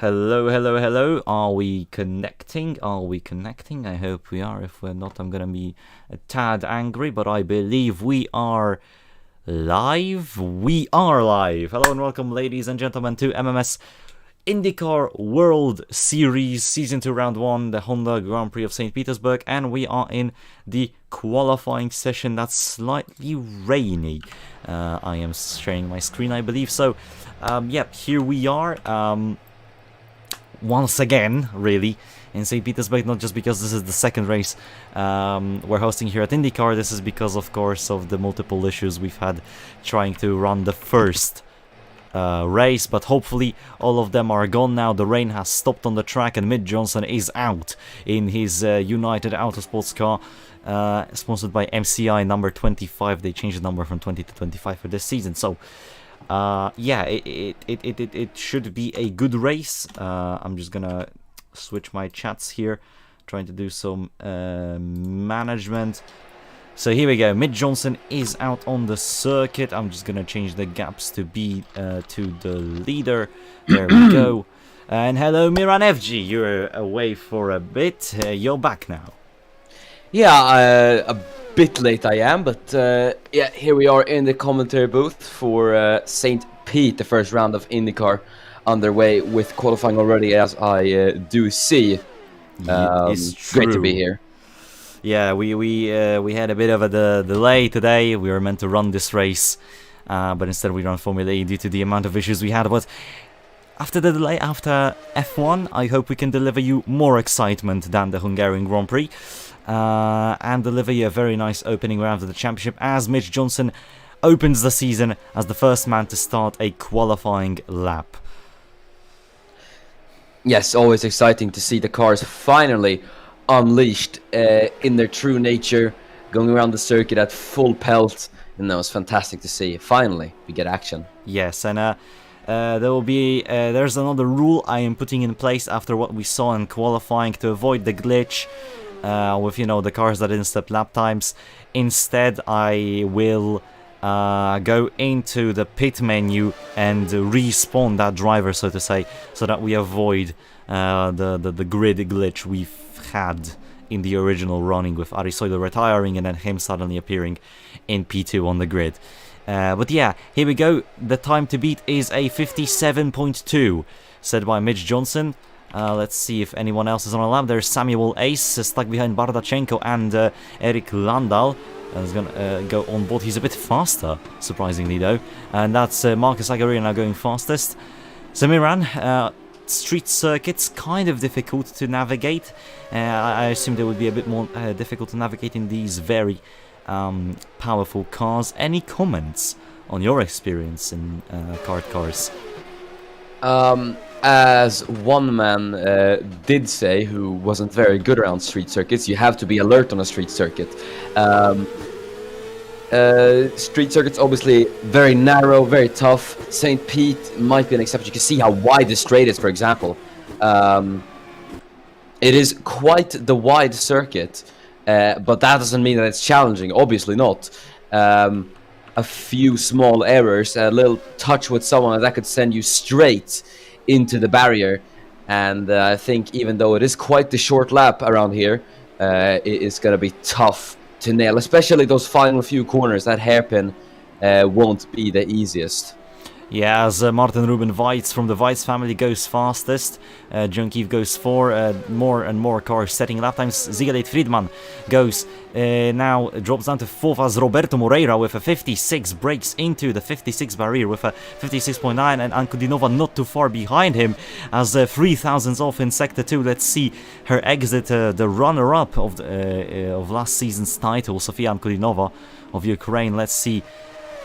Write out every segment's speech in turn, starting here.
Hello, hello, hello. Are we connecting? I hope we are. If we're not, I'm gonna be a tad angry, but I believe we are live. We are live. Hello and welcome, ladies and gentlemen, to MMS IndyCar World Series Season 2 Round 1, the Honda Grand Prix of St. Petersburg, and we are in the qualifying session that's slightly rainy. I am sharing my screen, I believe. So, here we are. Once again, really, in St. Petersburg, not just because this is the second race we're hosting here at IndyCar. This is because, of course, of the multiple issues we've had trying to run the first race, but hopefully all of them are gone now. The rain has stopped on the track and Mitch Johnson is out in his United Autosports car, sponsored by MCI number 25. They changed the number from 20 to 25 for this season, so it should be a good race. I'm just gonna switch my chats here, trying to do some management. So here we go. Mitch Johnson is out on the circuit. I'm just gonna change the gaps to be to the leader. There we go. And hello, Miran FG. You're away for a bit. You're back now. Yeah, a bit late I am, but here we are in the commentary booth for St. Pete, the first round of IndyCar underway with qualifying already, as I do see. It's true. Great to be here. Yeah, we had a bit of a delay today. We were meant to run this race, but instead we ran Formula E due to the amount of issues we had. But after the delay, after F1, I hope we can deliver you more excitement than the Hungarian Grand Prix. And deliver you a very nice opening round of the championship as Mitch Johnson opens the season as the first man to start a qualifying lap. Yes, always exciting to see the cars finally unleashed in their true nature, going around the circuit at full pelt, and that was fantastic to see. Finally, we get action. Yes, and there will be there's another rule I am putting in place after what we saw in qualifying to avoid the glitch. With the cars that didn't step lap times. Instead, I will go into the pit menu and respawn that driver, so to say, so that we avoid the grid glitch we've had in the original running with Ari Soiler retiring and then him suddenly appearing in P2 on the grid. But yeah, here we go. The time to beat is a 57.2, set by Mitch Johnson. Let's see if anyone else is on a lap. There's Samuel Ace stuck behind Bardachenko and Eric Landal. Is going to go on board. He's a bit faster, surprisingly though. And that's Marcus Agaria now going fastest. So Miran, street circuits, kind of difficult to navigate. I assume they would be a bit more difficult to navigate in these very powerful cars. Any comments on your experience in kart cars? As one man did say, who wasn't very good around street circuits, you have to be alert on a street circuit. Street circuits obviously very narrow, very tough. St. Pete might be an exception. You can see how wide the straight is, for example. It is quite the wide circuit, but that doesn't mean that it's challenging. Obviously not. A few small errors, a little touch with someone, that could send you straight into the barrier. And I think even though it is quite the short lap around here, it is going to be tough to nail, especially those final few corners. That hairpin won't be the easiest. Yeah, as Martin Ruben Weitz from the Weitz family goes fastest, Junkiv goes for more and more cars setting lap times. Zigadate Friedman goes now, drops down to 4th as Roberto Moreira with a 56, breaks into the 56 barrier with a 56.9, and Ankudinova not too far behind him as 3,000s off in Sector 2. Let's see her exit, the runner-up of last season's title, Sofia Ankudinova of Ukraine. Let's see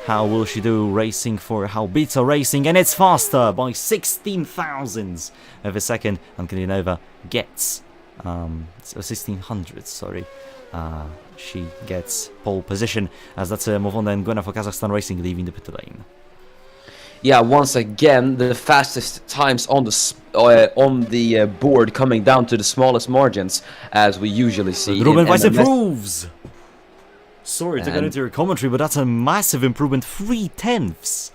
how will she do racing for Haubitsa Racing, and it's faster by 16 thousandths of a second. Ankudinova gets 1600, sorry. She gets pole position as that's Movonda and Gwena for Kazakhstan Racing leaving the pit lane. Yeah, once again, the fastest times on the board coming down to the smallest margins, as we usually see. Ruben Weiss improves! Sorry to get into your commentary, but that's a massive improvement, 3/10.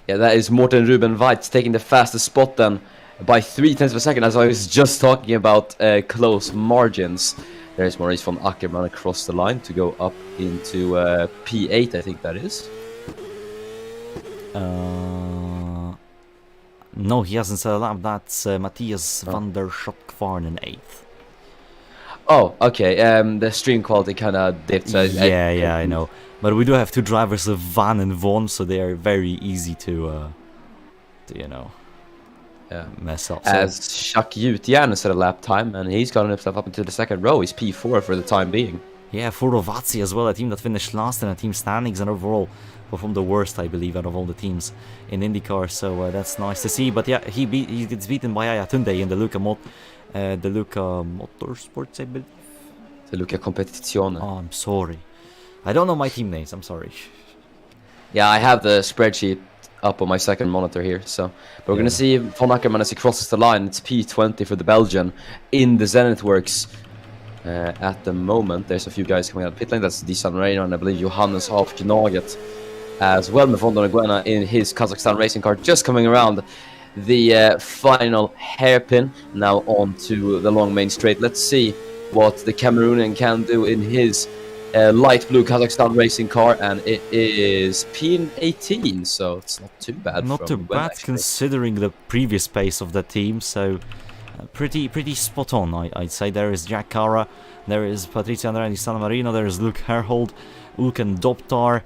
Yeah, that is Morten Ruben Weitz taking the fastest spot then by 3/10 of a second, as I was just talking about close margins. There's Maurice von Ackermann across the line to go up into P8, I think that is. No, he hasn't set a lap. That's Matthias van der Schock-Varn in 8th. Oh, okay. The stream quality kind of dipped. So I know. But we do have 2 drivers, Van and Von, so they are very easy to mess up. As Jacques Jutjärn set a lap time, and he's gotten himself up into the 2nd row. He's P4 for the time being. Yeah, for Rovazzi as well, a team that finished last in the team standings and overall performed the worst, I believe, out of all the teams in IndyCar. So that's nice to see. But yeah, he gets beaten by Ayatunde in the Luca Motorsports, I believe. The Luca Competizione. Oh, I'm sorry. I don't know my team names. I'm sorry. Yeah, I have the spreadsheet up on my second monitor here. So, but we're gonna see von Ackermann as he crosses the line. It's P20 for the Belgian in the Zenith Works. At the moment, there's a few guys coming out of pit lane. That's Disan Reino and I believe Johannes Hafknaget as well. Mefondo Nguena in his Kazakhstan racing car just coming around the final hairpin. Now on to the long main straight. Let's see what the Cameroonian can do in his light blue Kazakhstan racing car, and it is P18, so it's not too bad. Not too bad considering the previous pace of the team, so pretty spot on, I'd say. There is Jack Cara, there is Patrizio Andrea di San Marino, there is Luke Herhold, Ulken Doptar,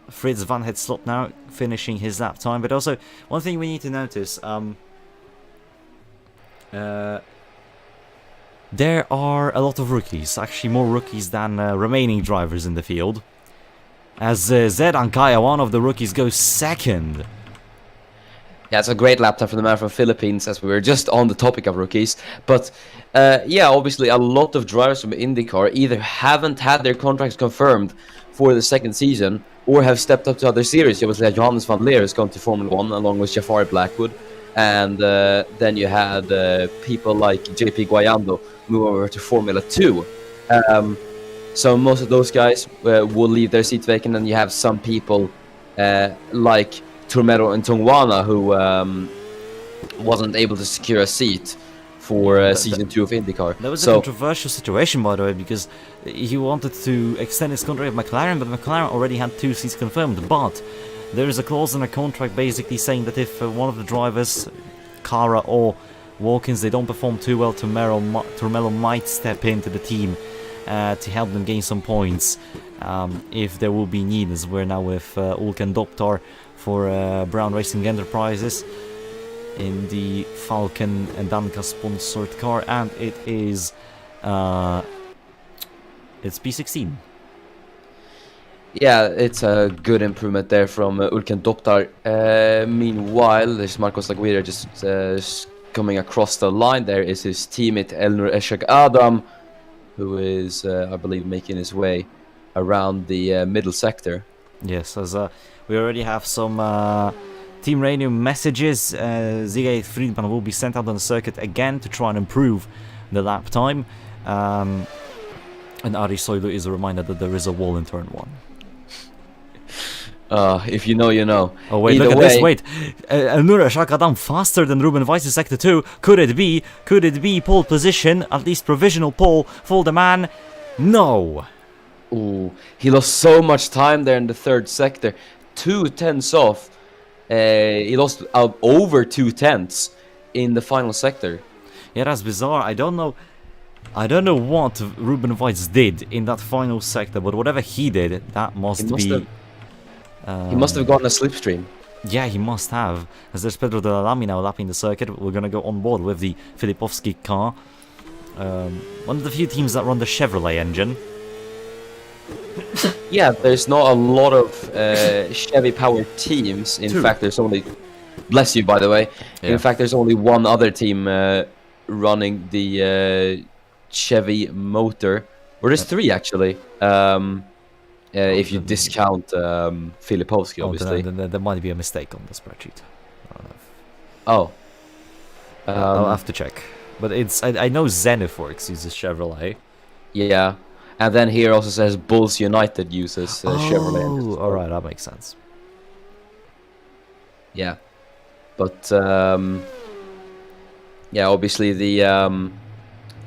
Fritz Van Hetslot now finishing his lap time. But also, one thing we need to notice, there are a lot of rookies, actually more rookies than remaining drivers in the field. As Zed Ankaya, one of the rookies, goes 2nd. Yeah, it's a great lap time for the man from Philippines, as we were just on the topic of rookies. But yeah, obviously a lot of drivers from IndyCar either haven't had their contracts confirmed for the 2nd season or have stepped up to other series. Obviously, Johannes van Leer has gone to Formula 1 along with Jafari Blackwood. And then you had people like JP Guayando move over to Formula 2. So most of those guys will leave their seats vacant, and you have some people like Turmero and Tongwana who wasn't able to secure a seat for Season 2 of IndyCar. That was a controversial situation, by the way, because he wanted to extend his contract with McLaren, but McLaren already had 2 seats confirmed. But there is a clause in the contract basically saying that if one of the drivers, Cara or Watkins, they don't perform too well, Turmelo might step into the team to help them gain some points if there will be need, as we're now with Ulken Doptar for Brown Racing Enterprises in the Falcon and Danka sponsored car, and it is it's P16. Yeah, it's a good improvement there from Ulken Doptar. Meanwhile, there's Marcos Laguirre just coming across the line. There is his teammate Elnur Eshak Adam, who is, I believe, making his way around the middle sector. Yes, as we already have some Team Radio messages. Ziege Friedman will be sent out on the circuit again to try and improve the lap time. And Ari Soilu is a reminder that there is a wall in turn 1. If you know, you know. Oh wait, look at this, wait. Elnur Eshak Adam faster than Ruben Weiss in sector 2. Could it be pole position, at least provisional pole for the man? No. Ooh, he lost so much time there in the 3rd sector. 2 tenths off. He lost out over 2 tenths in the final sector. Yeah, that's bizarre. I don't know what Ruben Weiss did in that final sector, but whatever he did, that must be... he must have gotten a slipstream. Yeah, he must have. As there's Pedro de la Lamy now lapping the circuit, we're gonna go on board with the Filipovsky car. One of the few teams that run the Chevrolet engine. Yeah, there's not a lot of Chevy-powered teams. In fact, there's only... Bless you, by the way. Yeah. In fact, there's only one other team running the Chevy motor. Or there's 3, actually. If you discount Filipovsky, obviously. There might be a mistake on the spreadsheet. Oh. I'll have to check. But it's I know Zenith Works uses Chevrolet. Yeah. And then here also says Bulls United uses Chevrolet. Oh, alright, that makes sense. Yeah, but yeah, obviously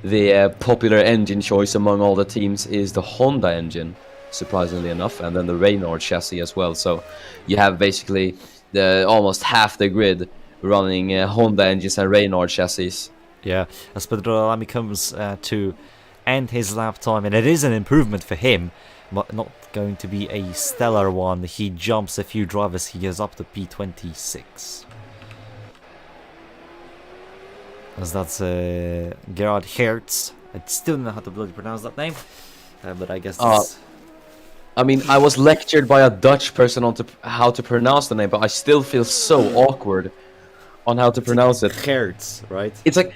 the popular engine choice among all the teams is the Honda engine, surprisingly enough, and then the Reynolds chassis as well. So you have basically the almost half the grid running Honda engines and Reynolds chassis. Yeah, as Pedro Lamy comes to end his lap time, and it is an improvement for him, but not going to be a stellar one. He jumps a few drivers, he goes up to P26. As that's Gerhard Hertz. I still don't know how to bloody pronounce that name, but I guess it's... I mean, I was lectured by a Dutch person on how to pronounce the name, but I still feel so awkward on how to pronounce it. Hertz, right? It's like,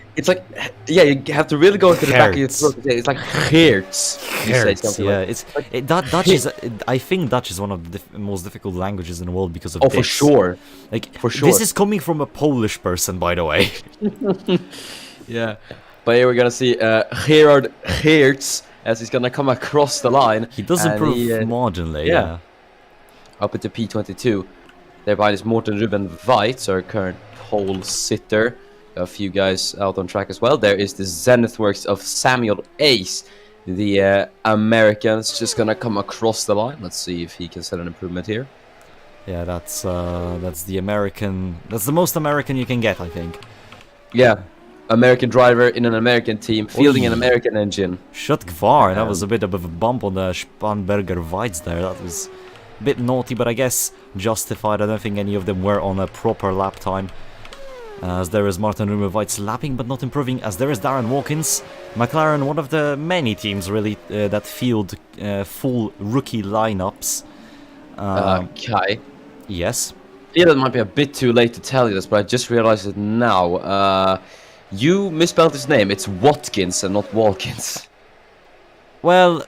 yeah, you have to really go into the back of your throat. It's like Hertz. Hertz, yeah. Like, Dutch is. I think Dutch is one of the most difficult languages in the world because of this. for sure. Like, for sure. This is coming from a Polish person, by the way. Yeah, but here we're gonna see Gerhard Hertz as he's gonna come across the line. He does improve marginally, yeah. Up into P22. Thereby is Morten Ruben Weitz, our current pole sitter. A few guys out on track as well. There is the Zenith Works of Samuel Ace, the American's just gonna come across the line. Let's see if he can set an improvement here. Yeah, that's the American. That's the most American you can get, I think. Yeah, American driver in an American team, fielding an American engine. Shutgvar, that was a bit of a bump on the Spanberger Weitz there. That was a bit naughty, but I guess justified. I don't think any of them were on a proper lap time. As there is Martin Rumer-Weitz lapping but not improving, as there is Darren Watkins. McLaren, one of the many teams really that field full rookie lineups. Kai. Yes? I feel it might be a bit too late to tell you this, but I just realized it now. You misspelled his name. It's Watkins and not Walkins. Well...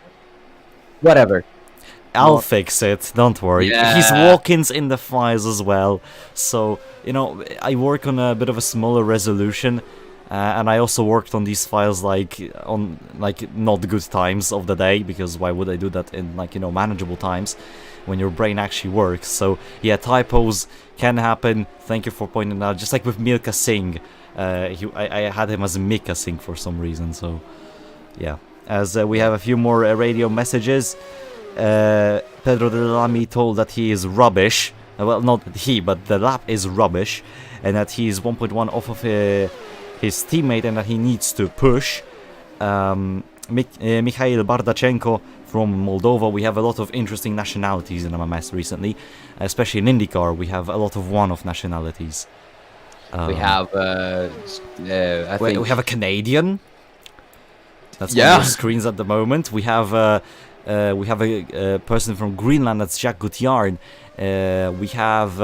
Whatever. I'll fix it, don't worry. Yeah. He's Watkins in the files as well. So, you know, I work on a bit of a smaller resolution. And I also worked on these files on not good times of the day, because why would I do that in manageable times when your brain actually works? So yeah, typos can happen. Thank you for pointing out. Just like with Milka Singh, I had him as Mika Singh for some reason. So yeah, as we have a few more radio messages. Pedro de Lamy told that he is rubbish. Well, not he, but the lap is rubbish, and that he is 1.1 off of his teammate and that he needs to push. Mikhail Bardachenko from Moldova. We have a lot of interesting nationalities in MMS recently, especially in IndyCar. We have a lot of one-off nationalities. We have, I think... We have a Canadian. That's on your screens at the moment. We have a person from Greenland. That's Jacques Gutjaard. We have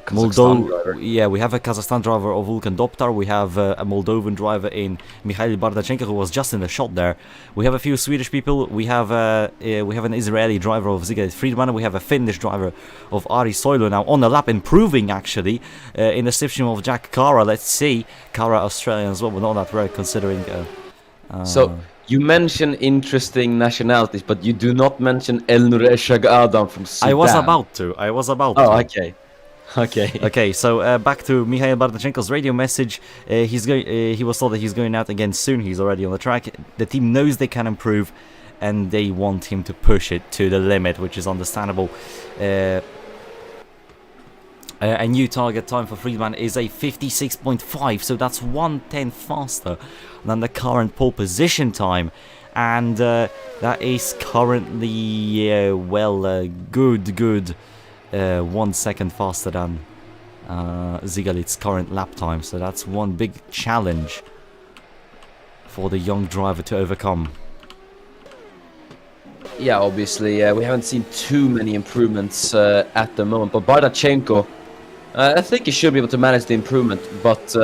Driver. Yeah, we have a Kazakhstan driver of Vulkan Doptar. We have a Moldovan driver in Mikhail Bardachenko, who was just in the shot there. We have a few Swedish people. We have an Israeli driver of Zigalit Friedman. We have a Finnish driver of Ari Soilo now on the lap, improving actually in the slipstream of Jack Kara. Let's see, Kara Australian as well, but not that rare considering. So you mention interesting nationalities, but you do not mention Elnur Eshag Adam from Sudan. I was about to. Oh, okay. Okay, so back to Mikhail Bardachenko's radio message. He was told that he's going out again soon. He's already on the track. The team knows they can improve, and they want him to push it to the limit, which is understandable. A new target time for Friedman is a 56.5, so that's 1/10 faster than the current pole position time. And that is currently, good 1 second faster than Zigalit's current lap time. So that's one big challenge for the young driver to overcome. Yeah, obviously, we haven't seen too many improvements at the moment. But Bardachenko, I think he should be able to manage the improvement. But,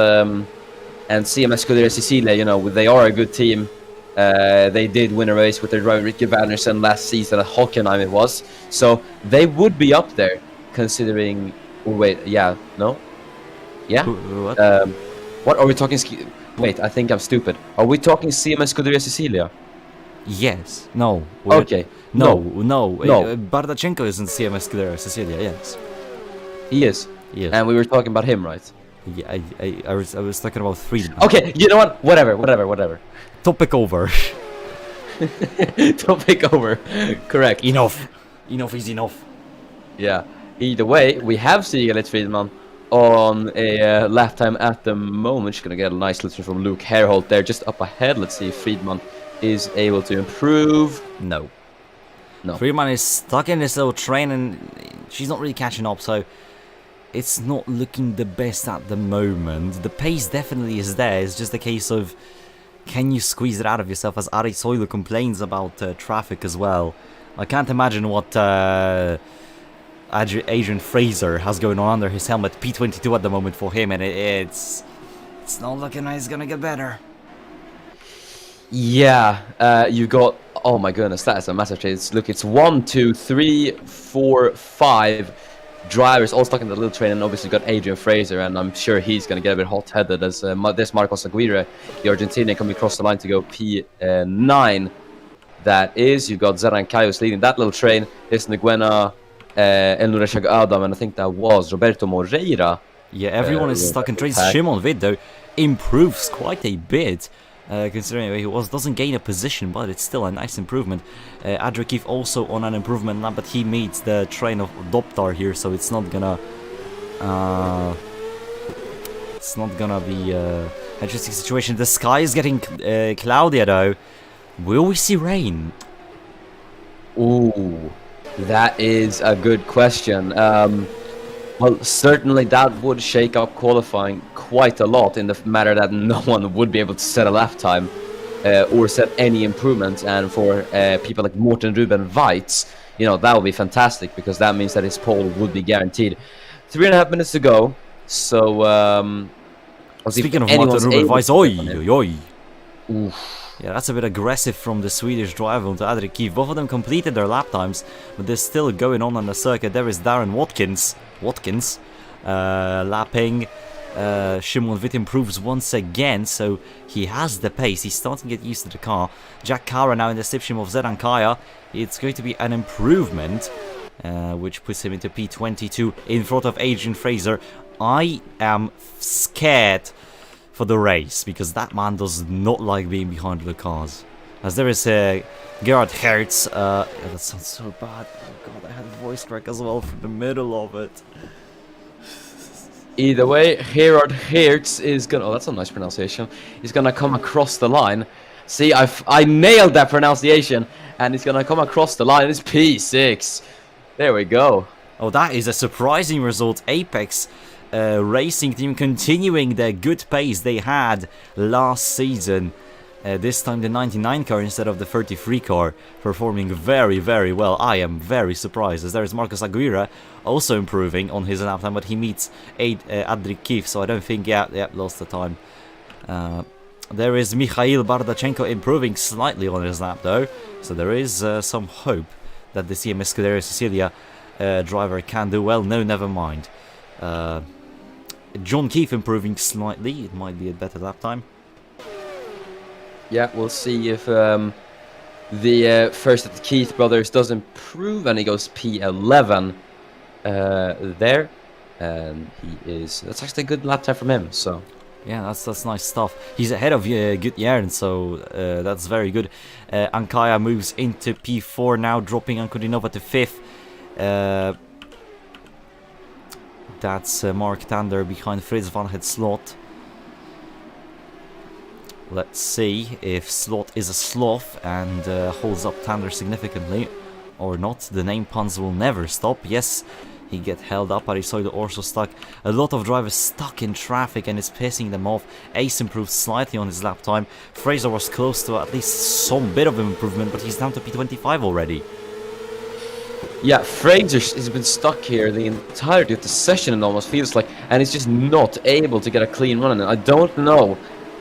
and CMS Scuderia Sicilia, you know, they are a good team. They did win a race with their driver Ricky Wernersen last season at Hockenheim it was. So they would be up there, considering... Oh, wait, yeah, no? Yeah? What? What are we talking... Wait, I think I'm stupid. Are we talking CMS Scuderia Sicilia? Yes. No. Okay. No. No. Bardachenko is in CMS Scuderia Sicilia, yes. He is. Yes. And we were talking about him, right? Yeah, I was talking about Friedman. Okay, you know what? Whatever. Topic over. Topic over. Correct. Enough. Enough is enough. Yeah. Either way, we have Sigalit Friedman on a lap time at the moment. She's gonna get a nice little from Luke Herholt there, just up ahead. Let's see if Friedman is able to improve. No. No. Friedman is stuck in this little train and she's not really catching up, so it's not looking the best at the moment. The pace definitely is there. It's just a case of, can you squeeze it out of yourself, as Ari Soilu complains about traffic as well. I can't imagine what Adrian Fraser has going on under his helmet. P22 at the moment for him, and it's not looking like it's gonna get better. Yeah, you got, oh my goodness, that is a massive change. Look, it's 1, 2, 3, 4, 5 drivers all stuck in the little train, and obviously got Adrian Fraser, and I'm sure he's going to get a bit hot-headed as this Marcos Aguirre, the Argentinian, coming across the line to go P9. That is, you've got Zeran Cayos leading that little train. This Nguena, El Nureshag Adam, and I think that was Roberto Moreira. Yeah, everyone is stuck in trains. Shimon Vid, though, improves quite a bit. Considering where he was, doesn't gain a position, but it's still a nice improvement. Adrakif also on an improvement lap, but he meets the train of Doptar here, so it's not gonna be an interesting situation. The sky is getting cloudier though. Will we see rain? Ooh, that is a good question. Well, certainly that would shake up qualifying quite a lot, in the matter that no one would be able to set a lap time or set any improvements. And for people like Morten Ruben Weitz, you know, that would be fantastic, because that means that his pole would be guaranteed. 3.5 minutes to go. So, speaking of Morten Ruben Weitz, oi. Oof. Yeah, that's a bit aggressive from the Swedish driver onto Adrik Kief. Both of them completed their lap times, but they're still going on the circuit. There is Darren Watkins, lapping. Shimon Witt improves once again, so he has the pace. He's starting to get used to the car. Jack Kara now in the slipstream of Zeran Kaya. It's going to be an improvement, which puts him into P22 in front of Adrian Fraser. I am scared for the race, because that man does not like being behind the cars. As there is Gerhard Hertz. That sounds so bad. Oh god, I had a voice crack as well from the middle of it. Either way, Gerhard Hertz is gonna, oh, that's a nice pronunciation. He's gonna come across the line. See, I nailed that pronunciation, and he's gonna come across the line. It's P6. There we go. Oh, that is a surprising result. Apex Racing Team continuing their good pace they had last season. This time the 99 car instead of the 33 car, performing very, very well. I am very surprised, as there is Marcos Aguirre also improving on his lap time, but he meets Adrik Kief, so I don't think, lost the time. There is Mikhail Bardachenko improving slightly on his lap though, so there is some hope that the CMS Scuderia Sicilia driver can do well. No, never mind. John Keefe improving slightly. It might be a better lap time. Yeah, we'll see if the first of the Keith brothers does improve, and he goes P11 there, and he is, that's actually a good lap time from him. So yeah, that's nice stuff. He's ahead of Gutjärn, so that's very good. Ankaya moves into P4 now, dropping Ankudinova to 5th. That's Mark Tander behind Fritz van het Slot. Let's see if Slot is a sloth and holds up Tander significantly or not. The name puns will never stop. Yes, he get held up, but he saw the also stuck. A lot of drivers stuck in traffic and it's pissing them off. Ace improved slightly on his lap time. Fraser was close to at least some bit of improvement, but he's down to P25 already. Yeah, Fraser has been stuck here the entirety of the session, it almost feels like, and he's just not able to get a clean run. And I don't know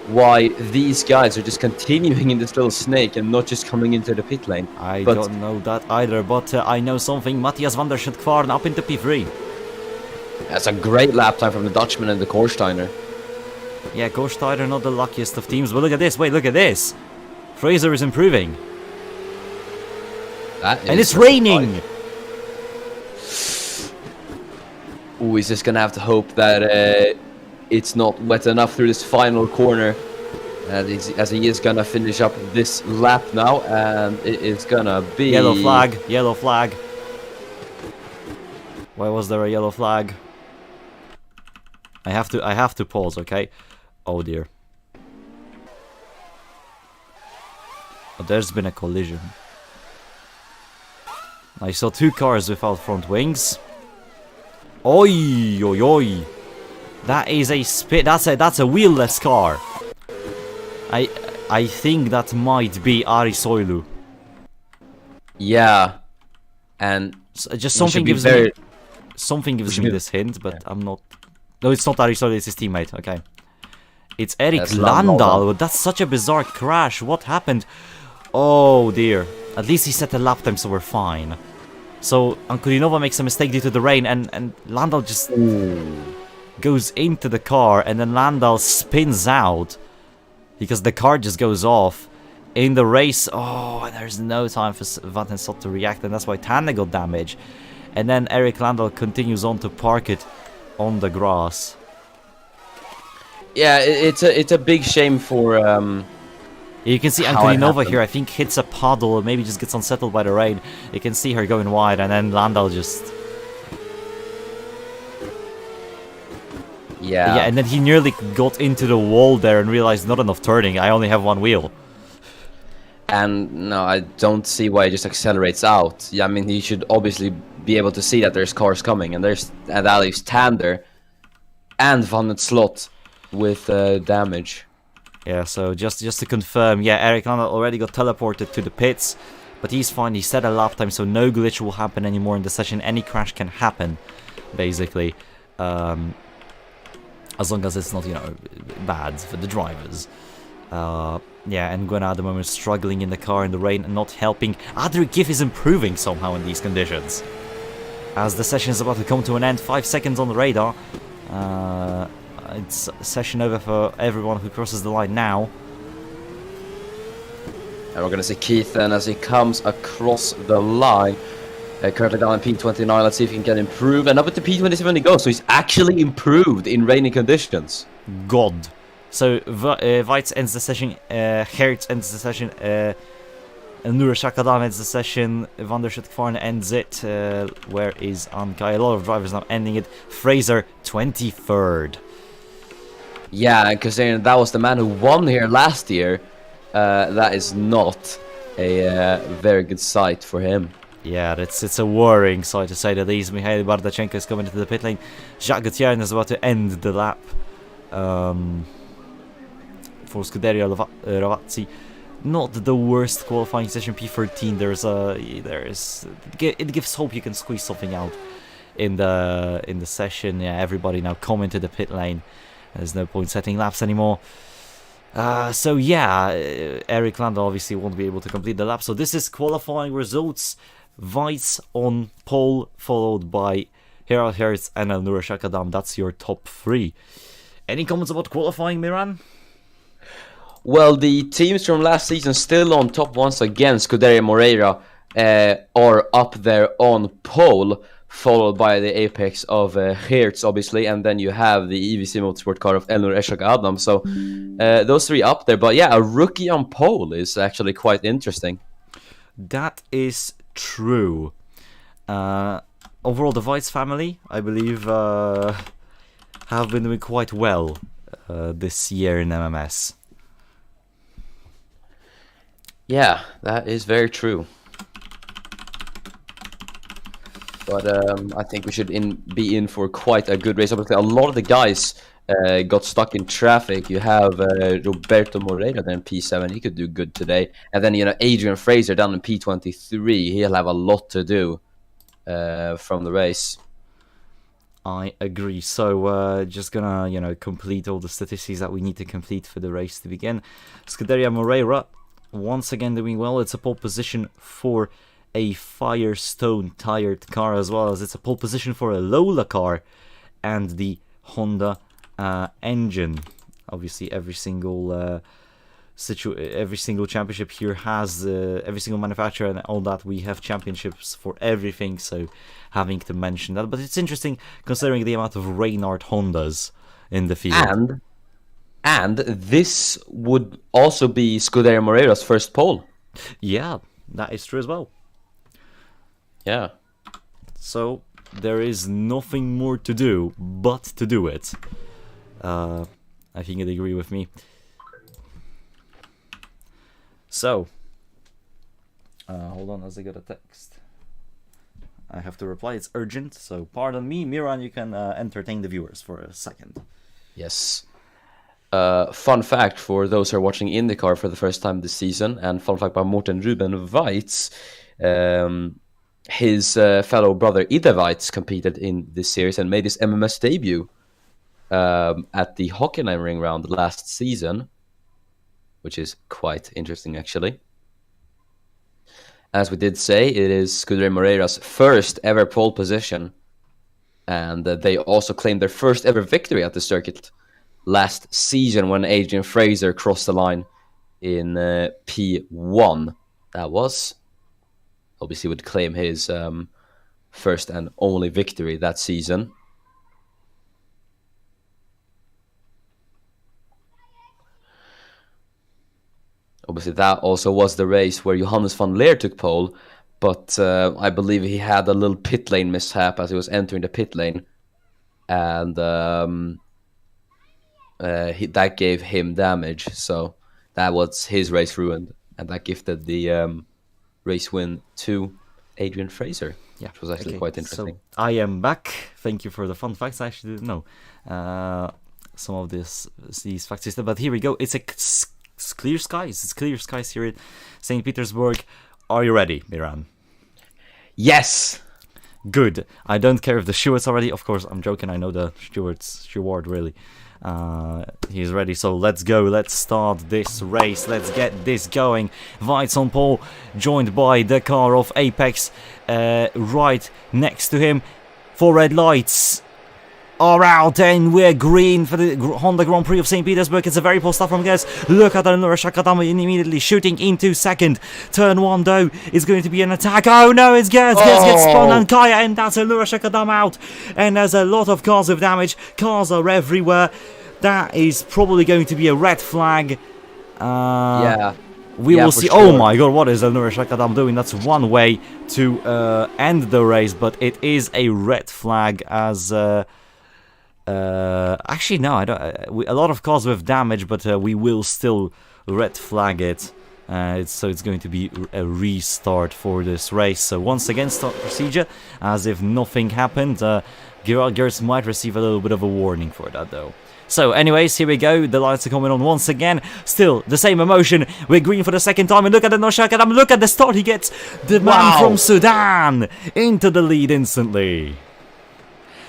why these guys are just continuing in this little snake and not just coming into the pit lane. I don't know that either, but I know something. Matthias van der Schuttkvarn up into P3. That's a great lap time from the Dutchman and the Korsteiner. Yeah, Korsteiner not the luckiest of teams, but look at this. Wait, look at this. Fraser is improving. That is, and it's raining! Ooh, he's just gonna have to hope that it's not wet enough through this final corner. As he is gonna finish up this lap now, and it is gonna be... Yellow flag, yellow flag. Why was there a yellow flag? I have to pause, okay? Oh dear. Oh, there's been a collision. I saw two cars without front wings. Oi, oi, oi. That is a spit. That's a wheelless car. I think that might be Ari Soilu. Yeah, and Just something gives me this hint, but I'm not. No, it's not Ari Soilu. It's his teammate. Okay, it's Eric That's Landal. That's such a bizarre crash. What happened? Oh dear. At least he set a lap time, so we're fine. So Ankulinova makes a mistake due to the rain, and Landal just goes into the car, and then Landal spins out because the car just goes off in the race. Oh, and there's no time for Van den Sot to react, and that's why Tanner got damaged. And then Eric Landal continues on to park it on the grass. yeah, it's a big shame for You can see Ankulinova here, I think, hits a puddle, or maybe just gets unsettled by the rain. You can see her going wide, and then Landal just... Yeah, and then he nearly got into the wall there and realized not enough turning, I only have one wheel. And no, I don't see why he just accelerates out. Yeah, I mean, he should obviously be able to see that there's cars coming, and that leaves Tander and Van den Slot with damage. Yeah, so just to confirm, yeah, Eric Landal already got teleported to the pits, but he's fine, he set a lap time, so no glitch will happen anymore in the session. Any crash can happen, basically, as long as it's not, you know, bad for the drivers. Yeah, and Gwen at the moment struggling in the car in the rain and not helping. Adric Giff is improving somehow in these conditions. As the session is about to come to an end, 5 seconds on the radar. It's session over for everyone who crosses the line now. And we're going to see Keith then as he comes across the line. Currently down in P29, let's see if he can get improved. And up at the P27 he goes, so he's actually improved in rainy conditions. God. So Weitz ends the session, Hertz ends the session, Nura Shakadam ends the session, Van der Schuttkvarn ends it. Where is Ankai? A lot of drivers now ending it. Fraser, 23rd. Yeah, considering that was the man who won here last year, that is not a very good sight for him. Yeah, it's a worrying sight to say the least. Mikhail Bardachenko is coming into the pit lane. Jacques Gutierrez is about to end the lap for Scuderia Ravazzi. Not the worst qualifying session. P13. It gives hope you can squeeze something out in the session. Yeah, everybody now coming to the pit lane. There's no point setting laps anymore. So yeah, Eric Landal obviously won't be able to complete the lap. So this is qualifying results. Weitz on pole, followed by Gerald Hertz and Elnura Shakadam. That's your top 3. Any comments about qualifying, Miran? Well, the teams from last season still on top once again. Scuderia Moreira are up there on pole, followed by the apex of Hertz, obviously, and then you have the EVC Motorsport car of Elnur Eshak Adam. So those 3 up there. But yeah, a rookie on pole is actually quite interesting. That is true. Overall, the Weitz family, I believe, have been doing quite well this year in MMS. Yeah, that is very true. But I think we should be in for quite a good race. Obviously, a lot of the guys got stuck in traffic. You have Roberto Moreira then P7. He could do good today. And then, you know, Adrian Fraser down in P23. He'll have a lot to do from the race. I agree. So just gonna, you know, complete all the statistics that we need to complete for the race to begin. Scuderia Moreira once again doing well. It's a pole position for a Firestone tired car, as well as it's a pole position for a Lola car and the Honda engine. Obviously every single every single championship here has every single manufacturer and all that. We have championships for everything, so having to mention that. But it's interesting considering the amount of Reynard Hondas in the field. And this would also be Scuderia Moreira's first pole. Yeah, that is true as well. Yeah. So there is nothing more to do but to do it. I think you'd agree with me. So, hold on as I get a text. I have to reply, it's urgent, so pardon me. Miran, you can entertain the viewers for a second. Yes. Fun fact for those who are watching IndyCar for the first time this season, and fun fact by Morten Ruben Weitz, his fellow brother Ida Weitz competed in this series and made his MMS debut at the Hockenheim Ring Round last season, which is quite interesting actually. As we did say, it is Scuderia Moreira's first ever pole position, and they also claimed their first ever victory at the circuit last season when Adrian Fraser crossed the line in P1. That was, obviously, would claim his first and only victory that season. Obviously, that also was the race where Johannes van Leer took pole, but I believe he had a little pit lane mishap as he was entering the pit lane, and that gave him damage, so that was his race ruined, and that gifted the race win to Adrian Fraser. Yeah, which was actually quite interesting. So I am back. Thank you for the fun facts. I actually didn't know some of these facts, but here we go. It's clear skies. It's clear skies here at St. Petersburg. Are you ready, Miran? Yes. Good. I don't care if the steward's already. Of course, I'm joking. I know the steward really. He's ready, so let's go. Let's start this race. Let's get this going. Weitz on pole, joined by the car of Apex right next to him. 4 red lights are out and we're green for the Honda Grand Prix of St. Petersburg. It's a very poor start from Gers. Look at Nura Shakadama immediately shooting into second. Turn 1 though is going to be an attack. Oh no, it's Gers. Gers gets spun and Kaya, and that's Nura Shakadama out. And there's a lot of cars with damage. Cars are everywhere. That is probably going to be a red flag. Yeah. We will see. Sure. Oh my god, what is Nura Shakadam doing? That's one way to end the race, but it is a red flag as... actually, no, I don't. A lot of cars with damage, but we will still red flag it. So it's going to be a restart for this race. So once again, start procedure as if nothing happened. Gers might receive a little bit of a warning for that, though. So, anyways, here we go. The lights are coming on once again. Still the same emotion. We're green for the second time, and look at the Noshakadam. Look at the start he gets. The man from Sudan into the lead instantly.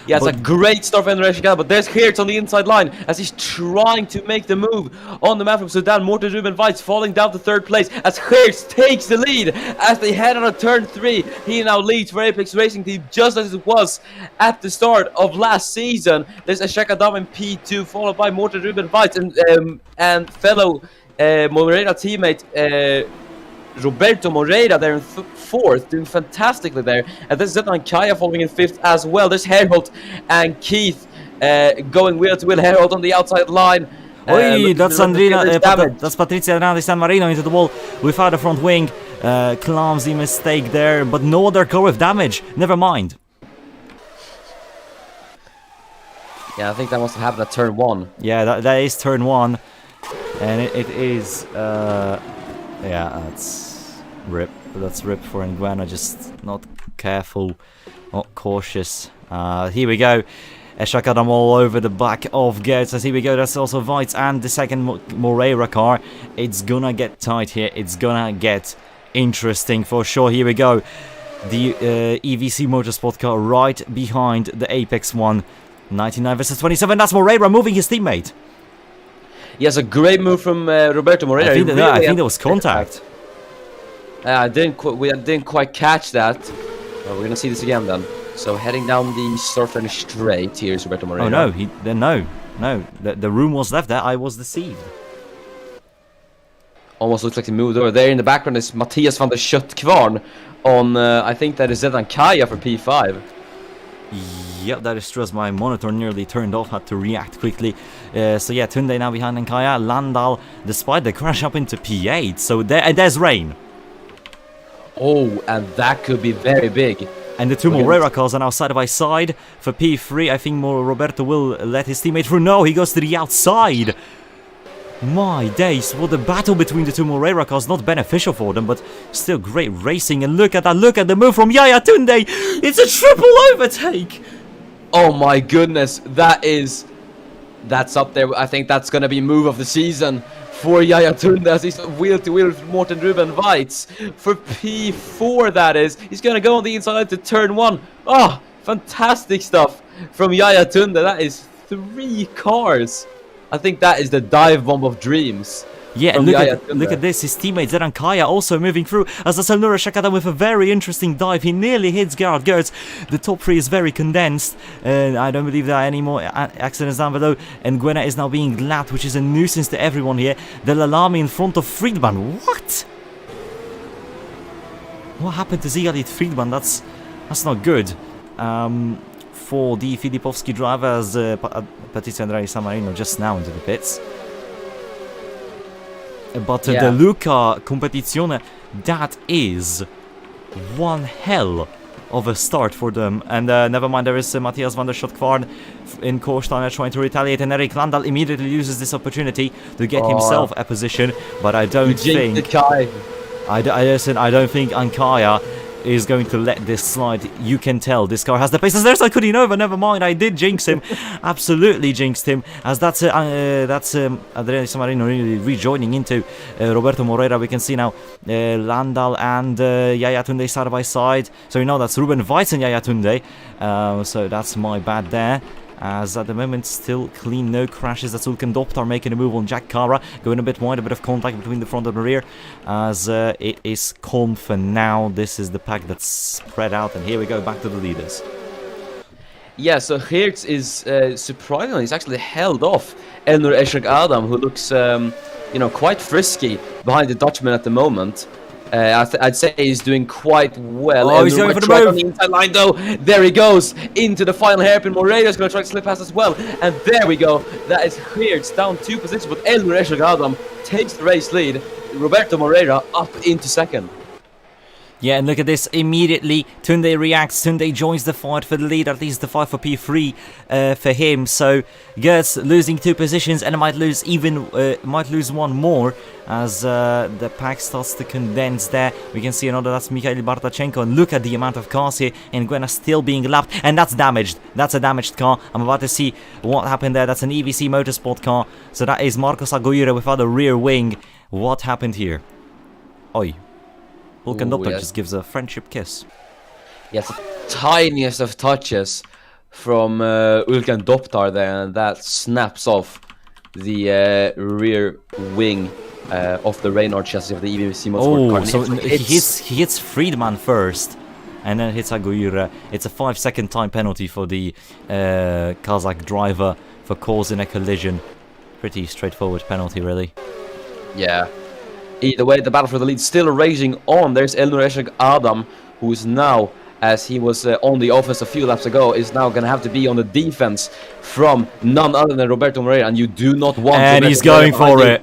Yeah, it's a great start for Nura Shakadama, but there's Hertz on the inside line as he's trying to make the move on the man from Sudan. Morten Ruben Weitz falling down to 3rd place as Hertz takes the lead as they head on a turn 3. He now leads for Apex Racing Team just as it was at the start of last season. There's a Shakadama in P2 followed by Morten Ruben Weitz and fellow Moreira teammate Roberto Moreira there in 4th, doing fantastically there. And there's Zetan Kaya following in 5th as well. There's Herholt and Keith going wheel to wheel. Herholt on the outside line. Oi, that's Andrina. That's Patrizia Hernandez San Marino into the wall without a front wing. Clumsy mistake there, but no other car with damage. Never mind. Yeah, I think that must have happened at turn 1. Yeah, that is turn 1. And it is... yeah, that's rip. That's rip for Nguema, just not careful, not cautious. Here we go. Shakadam all over the back of Gertz. Here we go. That's also Weitz and the second Moreira car. It's gonna get tight here. It's gonna get interesting for sure. Here we go. The EVC Motorsport car right behind the Apex one. 99 versus 27. That's Moreira moving his teammate. Yes, a great move from Roberto Moreira. I think there was contact. We didn't quite catch that. We're gonna see this again then. So heading down the start finish straight, here's Roberto Moreira. Oh no, no. The room was left there. I was deceived. Almost looks like he moved over. There in the background is Matthias van der Schut-Kvarn on, I think that is Zedan Kaya for P5. Yep, that is true, as my monitor nearly turned off, had to react quickly. So yeah, Tunde now behind Nkaya. Landal, despite the crash, up into P8. So there's rain. Oh, and that could be very big. And the two Moreira cars are now side by side for P3. I think Roberto will let his teammate through. No, he goes to the outside. My days, what a battle between the two Moreira cars. Not beneficial for them, but still great racing. And look at that, look at the move from Yaya Tunde. It's a triple overtake. Oh my goodness, that's up there. I think that's going to be move of the season for Yaya Tunde, as he's wheel-to-wheel with Morten Ruben Weitz. For P4, that is. He's going to go on the inside to turn 1. Oh, fantastic stuff from Yaya Tunde. That is 3 cars. I think that is the dive bomb of dreams. Yeah, and look at this, his teammate Zeran Kaya also moving through as Aselnura Shakata with a very interesting dive. He nearly hits Gerhard Gertz. The top 3 is very condensed, and I don't believe there are any more accidents down below. And Gwena is now being lapped, which is a nuisance to everyone here. The Lalami in front of Friedman. What? What happened to Zigalit Friedman? That's not good. For the Filipovski drivers, Patrizio Andrea Samarino just now into the pits. But the Luca Competizione, that is one hell of a start for them. And never mind, there is Matthias van der Schut-Kvarn in Korsteiner trying to retaliate, and Erik Landal immediately uses this opportunity to get himself a position. But I don't think I don't think Ankaya is going to let this slide. You can tell this car has the paces. There's Kudinova. Never mind, I did jinx him. Absolutely jinxed him. As that's Adriano Samarino really rejoining into Roberto Moreira. We can see now Landal and Yaya Tunde side by side. So you know that's Ruben Weitz and Yaya Tunde. So that's my bad there. As at the moment, still clean, no crashes. That's Ulken Doptar making a move on Jack Cara, going a bit wide, a bit of contact between the front and the rear. As it is calm for now. This is the pack that's spread out, and here we go back to the leaders. Yeah, so Hertz is surprisingly, he's actually held off Elnur Eşrek Adam, who looks, quite frisky behind the Dutchman at the moment. I'd say he's doing quite well. Oh, he's going for the move. On the inside line, though. There he goes into the final hairpin. Moreira's going to try to slip past as well. And there we go. That is Hertz down 2 positions, but Elnur Eşrek Adam takes the race lead. Roberto Moreira up into second. Yeah, and look at this. Immediately, Tunde reacts. Tunde joins the fight for the lead, at least the fight for P3 for him. So, Gertz losing 2 positions, and might lose one more as the pack starts to condense there. We can see another, that's Mikhail Bartachenko, and look at the amount of cars here. And Gwena still being lapped, and that's damaged. That's a damaged car. I'm about to see what happened there. That's an EVC Motorsport car. So that is Marcos Aguirre without a rear wing. What happened here? Oi. Ulken Doptar just gives a friendship kiss. Yes, tiniest of touches from Ulken Doptar there, and that snaps off the rear wing of the Reynard chassis of the EVC Motorsport car. So he hits Friedman first, and then hits Aguirre. It's a 5-second time penalty for the Kazakh driver for causing a collision. Pretty straightforward penalty, really. Yeah. Either way, the battle for the lead still raging on. There's Elnur Eşrek Adam, who is now, as he was on the offense a few laps ago, is now going to have to be on the defense from none other than Roberto Moreira, and you do not want... And he's going for it.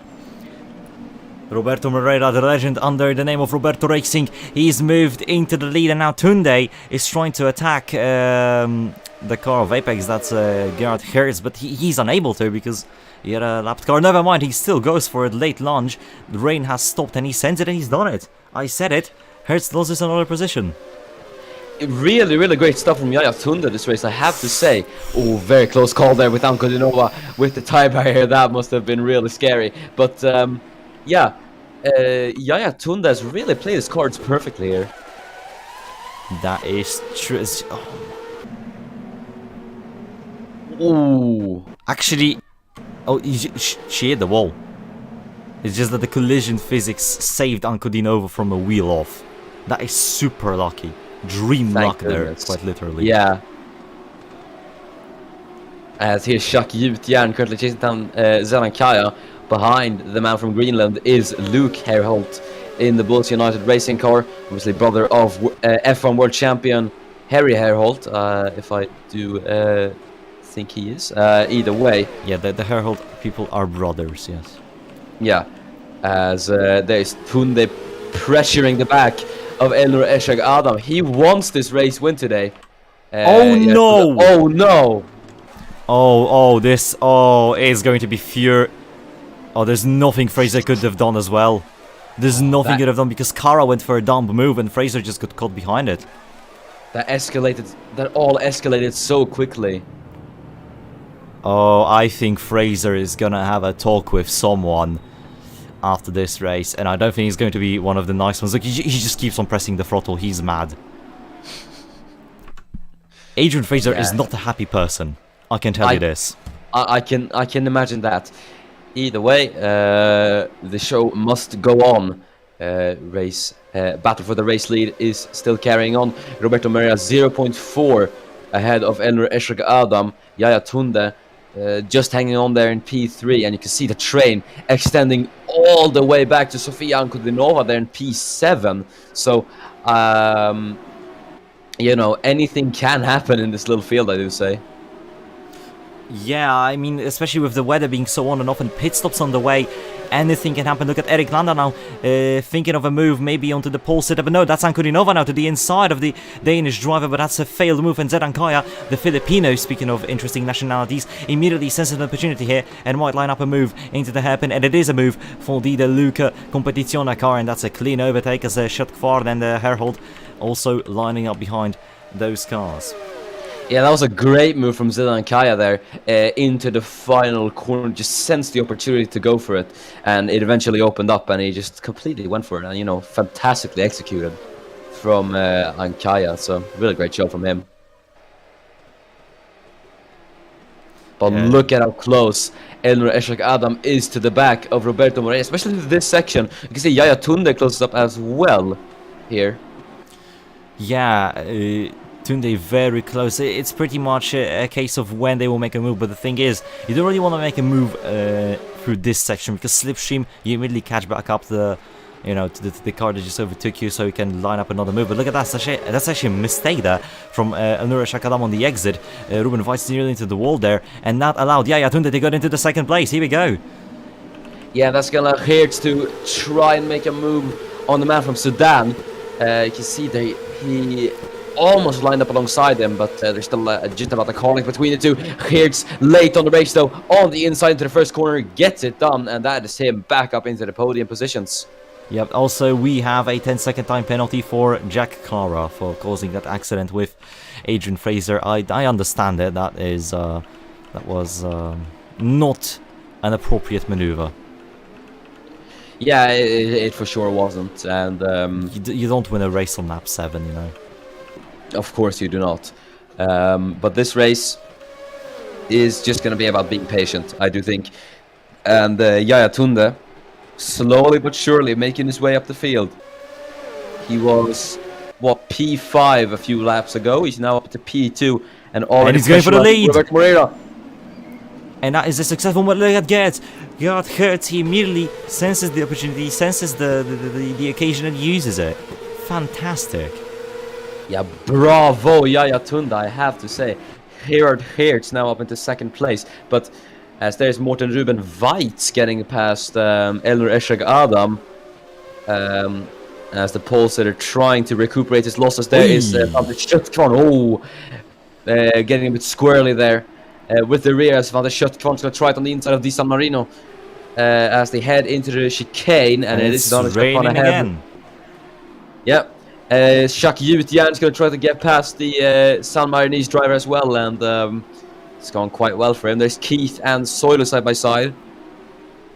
Roberto Moreira, the legend under the name of Roberto Racing, he's moved into the lead, and now Tunde is trying to attack the car of Apex, that's Gerhard Hertz, but he's unable to because he had a lapped car. Never mind, he still goes for it, late lunge. The rain has stopped and he sends it and he's done it. I said it. Hertz loses another position. Really, really great stuff from Yaya Tunde this race, I have to say. Oh, very close call there with Ankudinova with the tie barrier. That must have been really scary. But, Yaya Tunde has really played his cards perfectly here. That is true. Ooh. Actually, she hit the wall. It's just that the collision physics saved Ankudinova from a wheel off. That is super lucky. Dream luck there, quite literally. Yeah. As here's Jacques Jutjärn currently chasing down Zeran Kaya behind the man from Greenland is Luke Herholt in the Bulls United racing car, obviously brother of F1 world champion Harry Herholt, if I do think he is. Either way. Yeah, the Herhold people are brothers, yes. Yeah, as there's Tunde pressuring the back of Elnur Eshag Adam. He wants this race win today. Oh no! Oh no! This is going to be fear. Oh, there's nothing Fraser could have done as well. There's nothing he could have done because Kara went for a dump move and Fraser just got caught behind it. That all escalated so quickly. Oh, I think Fraser is gonna have a talk with someone after this race, and I don't think he's going to be one of the nice ones. Look, he just keeps on pressing the throttle. He's mad. Adrian Fraser is not a happy person. I can tell you this. I can imagine that. Either way, the show must go on. Battle for the race lead is still carrying on. Roberto Maria 0.4 ahead of Elnur Eshrak Adam. Yaya Tunde just hanging on there in P3, and you can see the train extending all the way back to Sofia Ankudinova there in P7. So, you know, anything can happen in this little field, I do say. Yeah, I mean, especially with the weather being so on and off and pit stops on the way, anything can happen. Look at Erik Landa now, thinking of a move maybe onto the pole setup, but no, that's Ankudinova now to the inside of the Danish driver, but that's a failed move, and Zedan Kaya, the Filipino, speaking of interesting nationalities, immediately senses an opportunity here and might line up a move into the hairpin, and it is a move for the De Luca Competizione car, and that's a clean overtake as Schutkvaart and Herhold also lining up behind those cars. Yeah, that was a great move from Zedan Kaya there into the final corner. Just sensed the opportunity to go for it, and it eventually opened up, and he just completely went for it. And, you know, fantastically executed from Ankaya. So, really great job from him. But look at how close Elnur Eshrak Adam is to the back of Roberto Moreira, especially in this section. You can see Yaya Tunde closes up as well here. Yeah, Tunde very close. It's pretty much a case of when they will make a move, but the thing is, you don't really want to make a move through this section, because slipstream, you immediately catch back up the, you know, to the car that just overtook you, so you can line up another move. But look at that, that's actually a mistake there from Elnur Eshrak Adam on the exit. Ruben Weiss nearly into the wall there, and that allowed Yaya Tunde to go into the second place. Here we go. Yeah, that's gonna hurt to try and make a move on the man from Sudan. You can see there, he almost lined up alongside them, but there's still a just about a calling between the two. Geertz late on the race though, on the inside into the first corner, gets it done, and that is him back up into the podium positions. Yep, also we have a 10-second time penalty for Jack Cara for causing that accident with Adrian Fraser. I understand it, that was not an appropriate maneuver. Yeah, it for sure wasn't, and you don't win a race on lap 7, you know. Of course you do not. But this race is just going to be about being patient, I do think. And Yaya Tunde, slowly but surely making his way up the field. He was, what, P5 a few laps ago. He's now up to P2. And he's going for the lead. Robert Moreira. And that is a successful one. Look at Geertz. Geertz, he immediately senses the opportunity, senses the occasion and uses it. Fantastic. Yeah, bravo, Yaya Tunde, I have to say. Gerard Geertz now up into second place, but as there's Morten Ruben Weitz getting past Elnur Eshrak Adam, as the pole sitter trying to recuperate his losses, there is Van der Schutkvarn, getting a bit squirrely there with the rear, as Van der Schutkvarn's going to try it on the inside of Di San Marino as they head into the chicane, and it is Van der Schutkvarn ahead. Again. Yep. Jacques Jutjärn is going to try to get past the San Marinese driver as well, and it's gone quite well for him. There's Keith and Soiler side by side.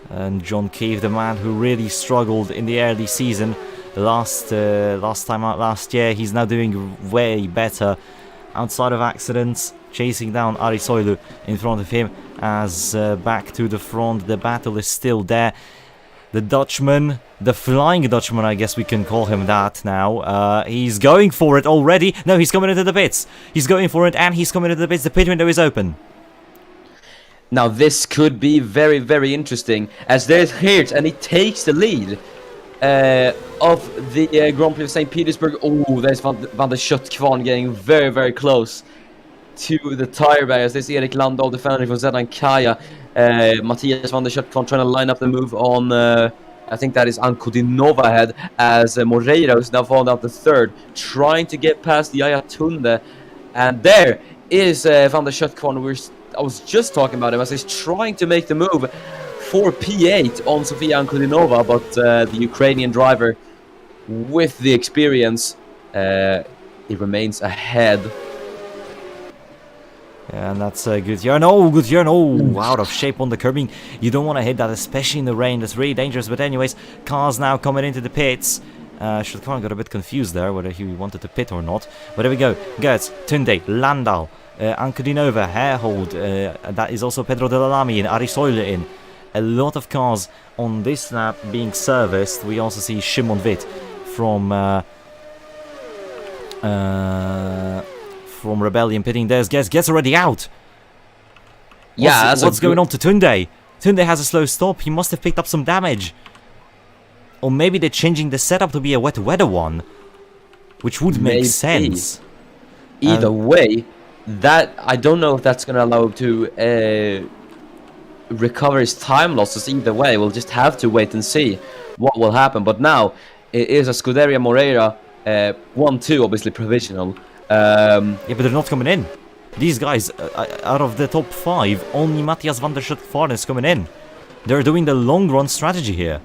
And John Keith, the man who really struggled in the early season last time out last year, he's now doing way better outside of accidents, chasing down Ari Soilu in front of him. As back to the front, the battle is still there. The Dutchman, the Flying Dutchman, I guess we can call him that now. He's going for it already. No, he's coming into the pits. He's going for it, and he's coming into the pits. The pit window is open. Now this could be very, very interesting, as there's Hertz and he takes the lead of the Grand Prix of St. Petersburg. Oh, there's Van der Schøtt-Kvarn getting very, very close to the tire barriers. There's Erik Landahl defending from Zedan Kaya. Matthias Van der Schøtt-Kvarn trying to line up the move on, I think that is Ankudinova ahead, as Moreira, who's now fallen out the third, trying to get past the Ayatunde. And there is Van der Schøtt-Kvarn. I was just talking about him as he's trying to make the move for P8 on Sofia Ankudinova, but the Ukrainian driver with the experience, he remains ahead. Yeah, and that's Gutierrez. Oh, Gutierrez, oh, out of shape on the curbing. You don't want to hit that, especially in the rain. That's really dangerous. But anyways, cars now coming into the pits. Schøtt-Kvarn got a bit confused there, whether he wanted to pit or not. But there we go. Gertz, Tunde, Landal, Ankudinova, Herhold. That is also Pedro de la Lamy in, Ari Soyle in. A lot of cars on this lap being serviced. We also see Shimon Witt from Rebellion pitting. There's gets already out. Yeah, what's going on to Tunde? Tunde has a slow stop. He must have picked up some damage. Or maybe they're changing the setup to be a wet weather one, which would make sense. Either way, that I don't know if that's going to allow him to recover his time losses. Either way, we'll just have to wait and see what will happen. But now it is a Scuderia Moreira 1-2, obviously provisional. Yeah, but they're not coming in. These guys, out of the top 5, only Matthias Van der Schøtt-Kvarn is coming in. They're doing the long run strategy here.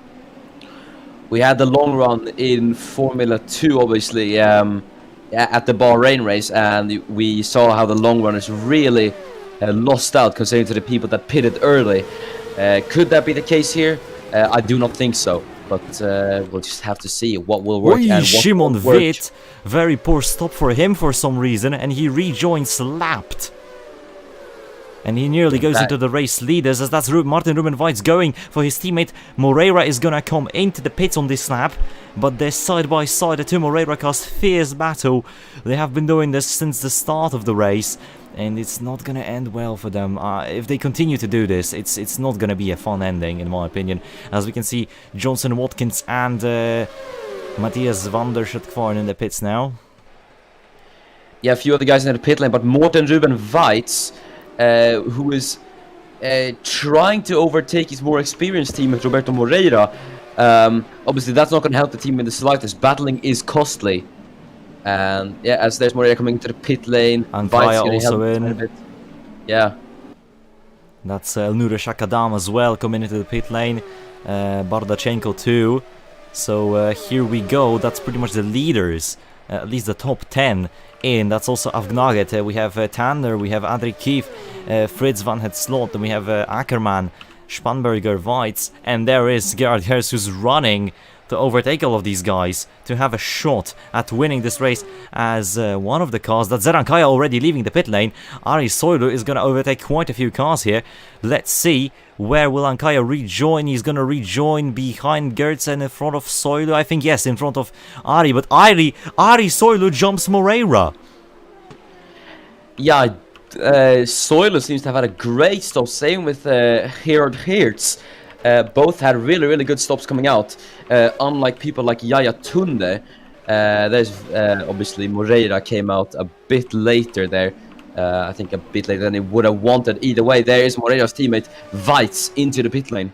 We had the long run in Formula 2, obviously, at the Bahrain race, and we saw how the long runners really lost out considering to the people that pitted early. Could that be the case here? I do not think so, but we'll just have to see what will work. And Shimon Witt, very poor stop for him for some reason, and he rejoins lapped. And he nearly goes into the race leaders, as that's Martin Ruben Weitz going for his teammate. Moreira is gonna come into the pits on this lap, but they're side by side. The two Moreira cars, fierce battle. They have been doing this since the start of the race, and it's not gonna end well for them. If they continue to do this, it's not gonna be a fun ending, in my opinion. As we can see, Johnson Watkins and Matthias Van der Schøtt-Kvarn in the pits now. Yeah, a few other guys in the pit lane, but Morten Ruben Weitz, who is trying to overtake his more experienced teammate Roberto Moreira. Obviously, that's not going to help the team in the slightest. Battling is costly. And yeah, as there's Moreira coming into the pit lane, and Weitz also in. Yeah. That's Elnura Shakadam as well coming into the pit lane. Bardachenko too. So here we go. That's pretty much the leaders, at least the top 10 in. That's also Avgnaget. We have Tanner, we have Adrik Kief, Fritz van het Slot, and we have Ackermann, Spanberger, Weitz, and there is Gerhard Hertz, who's running to overtake all of these guys to have a shot at winning this race as one of the cars. That's Zeran Kaya already leaving the pit lane. Ari Soilu is going to overtake quite a few cars here. Let's see, where will Ankaya rejoin? He's going to rejoin behind Gertz and in front of Soilu. I think, yes, in front of Ari, but Ari Soilu jumps Moreira. Yeah, Soilu seems to have had a great stop. Same with Gerhard Hertz. Both had really, really good stops coming out. Unlike people like Yaya Tunde, there's obviously Moreira came out a bit later there. I think a bit later than he would have wanted. Either way, there is Moreira's teammate Weitz into the pit lane.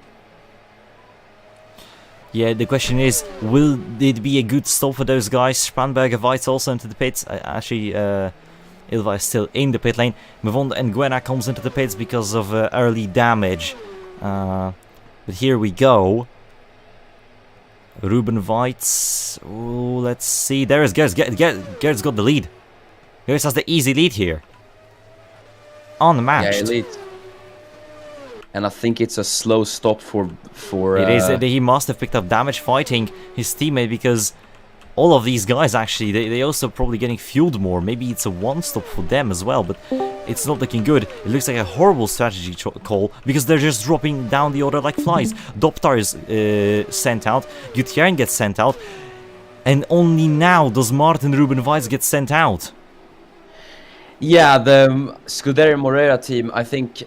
Yeah, the question is, will it be a good stop for those guys? Spanberger, Weitz also into the pits. Actually, Ilva is still in the pit lane. Mavonda and Guena comes into the pits because of early damage. But here we go. Ruben Weitz. Ooh, let's see. There is Gertz. Gertz got the lead. Gertz has the easy lead here. Unmatched. Yeah, lead. And I think it's a slow stop for it is. He must have picked up damage fighting his teammate, because all of these guys actually, they also probably getting fueled more. Maybe it's a one stop for them as well, but it's not looking good. It looks like a horrible strategy call, because they're just dropping down the order like flies. Doptar is sent out, Gutierrez gets sent out, and only now does Martin Ruben Weitz get sent out. Yeah, the Scuderia Moreira team, I think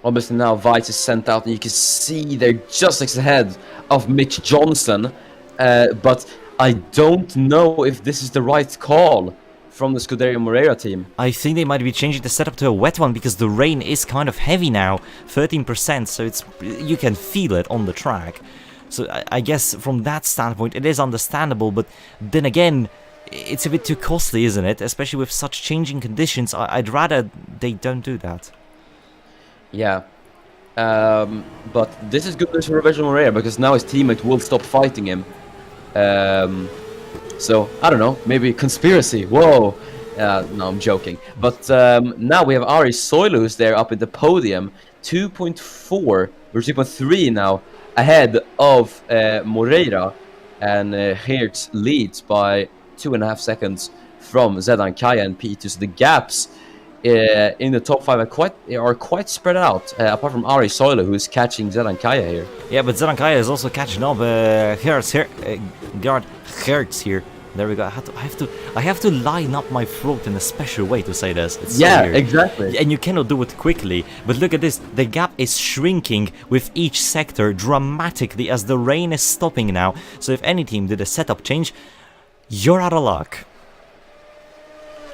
Obviously now Vice is sent out, and you can see they're just ahead of Mitch Johnson. But I don't know if this is the right call from the Scuderia Moreira team. I think they might be changing the setup to a wet one because the rain is kind of heavy now, 13%, so you can feel it on the track. So I guess from that standpoint it is understandable, but then again, it's a bit too costly, isn't it? Especially with such changing conditions. I'd rather they don't do that. Yeah. But this is good news for Roberto Moreira, because now his teammate will stop fighting him. So, I don't know, maybe conspiracy, whoa! No, I'm joking. But now we have Ari Soilu, who's there up in the podium, 2.4, or 2.3 now, ahead of Moreira, and Hertz leads by 2.5 seconds from Zedan Kaya and P2, so the gaps in the top 5 are quite spread out, apart from Ari Soilu, who is catching Zedan Kaya here. Yeah, but Zedan Kaya is also catching up. Hertz here, guard Hertz here. There we go. I have to line up my throat in a special way to say this. It's so weird. Exactly. And you cannot do it quickly. But look at this. The gap is shrinking with each sector dramatically as the rain is stopping now. So if any team did a setup change, you're out of luck.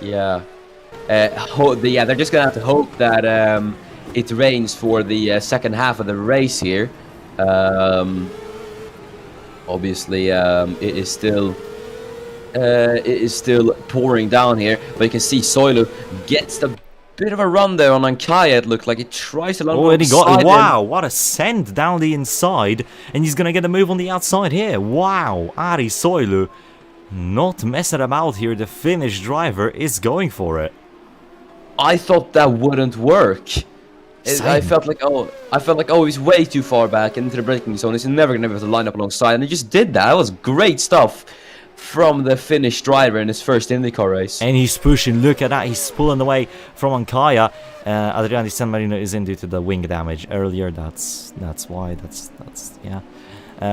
Yeah. They're just gonna have to hope that it rains for the second half of the race here. Obviously, it is still pouring down here, but you can see Soilu gets a bit of a run there on Ankaya. It looked like he tries to land. Oh, and he got it. Wow, what a send down the inside, and he's gonna get a move on the outside here. Wow, Ari Soilu not messing about here. The Finnish driver is going for it. I thought that wouldn't work. I felt like, he's way too far back into the braking zone. He's never gonna be able to line up alongside, and he just did that. That was great stuff from the Finnish driver in his first IndyCar race. And he's pushing. Look at that. He's pulling away from Ankaya. Adriano Di San Marino is in due to the wing damage earlier. That's why. That's yeah.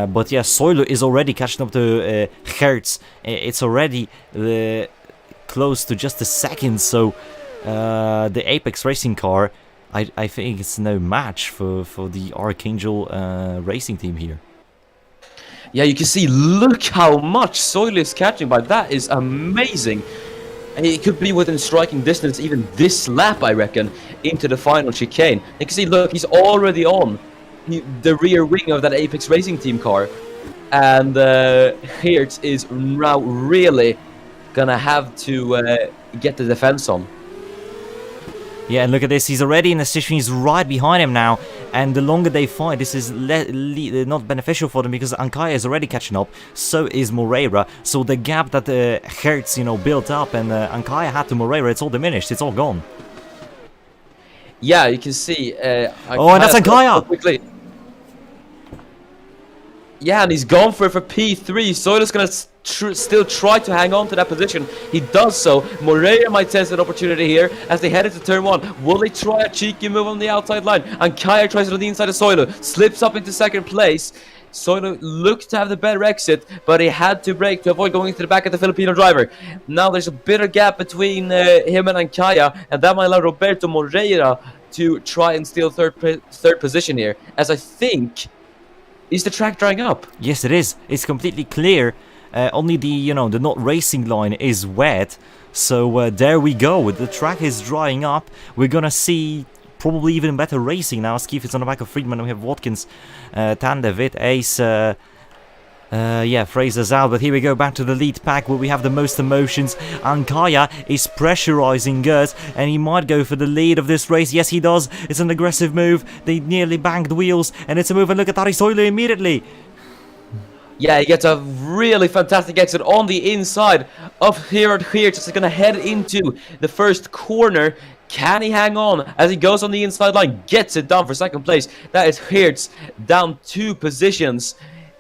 But yeah, Soilu is already catching up to Hertz. It's already close to just a second. So the Apex racing car, I think it's no match for the Archangel racing team here. Yeah, you can see, look how much Soilu is catching by. That is amazing. And it could be within striking distance even this lap, I reckon, into the final chicane. You can see, look, he's already on the rear wing of that Apex Racing Team car. And Hertz is now really gonna have to get the defense on. Yeah, and look at this. He's already in a situation. He's right behind him now. And the longer they fight, this is not beneficial for them because Ankaya is already catching up. So is Moreira. So the gap that Hertz, built up and Ankaya had to Moreira, it's all diminished. It's all gone. Yeah, you can see. Oh, and that's Ankaya! Quickly. Yeah, and he's gone for P3. Soilu's gonna still try to hang on to that position. He does so. Moreira might test an opportunity here as they head into turn 1. Will they try a cheeky move on the outside line? And Kaya tries it on the inside of Soilu. Slips up into second place. Soilu looked to have the better exit, but he had to brake to avoid going into the back of the Filipino driver. Now there's a bitter gap between him and Ankaya, and that might allow Roberto Moreira to try and steal third position here, as I think... Is the track drying up? Yes, it is. It's completely clear. Only the not racing line is wet. So there we go. The track is drying up. We're gonna see probably even better racing now. Skeef is on the back of Friedman. And we have Watkins, Tandevit, Ace. Yeah, Fraser's out, but here we go back to the lead pack where we have the most emotions. Ankaya is pressurizing Gert, and he might go for the lead of this race. Yes, he does. It's an aggressive move. They nearly banged wheels, and it's a move. And look at Ari Soilu immediately. Yeah, he gets a really fantastic exit on the inside of Hertz. Just going to head into the first corner. Can he hang on as he goes on the inside line? Gets it down for second place. That is Hertz down 2 positions.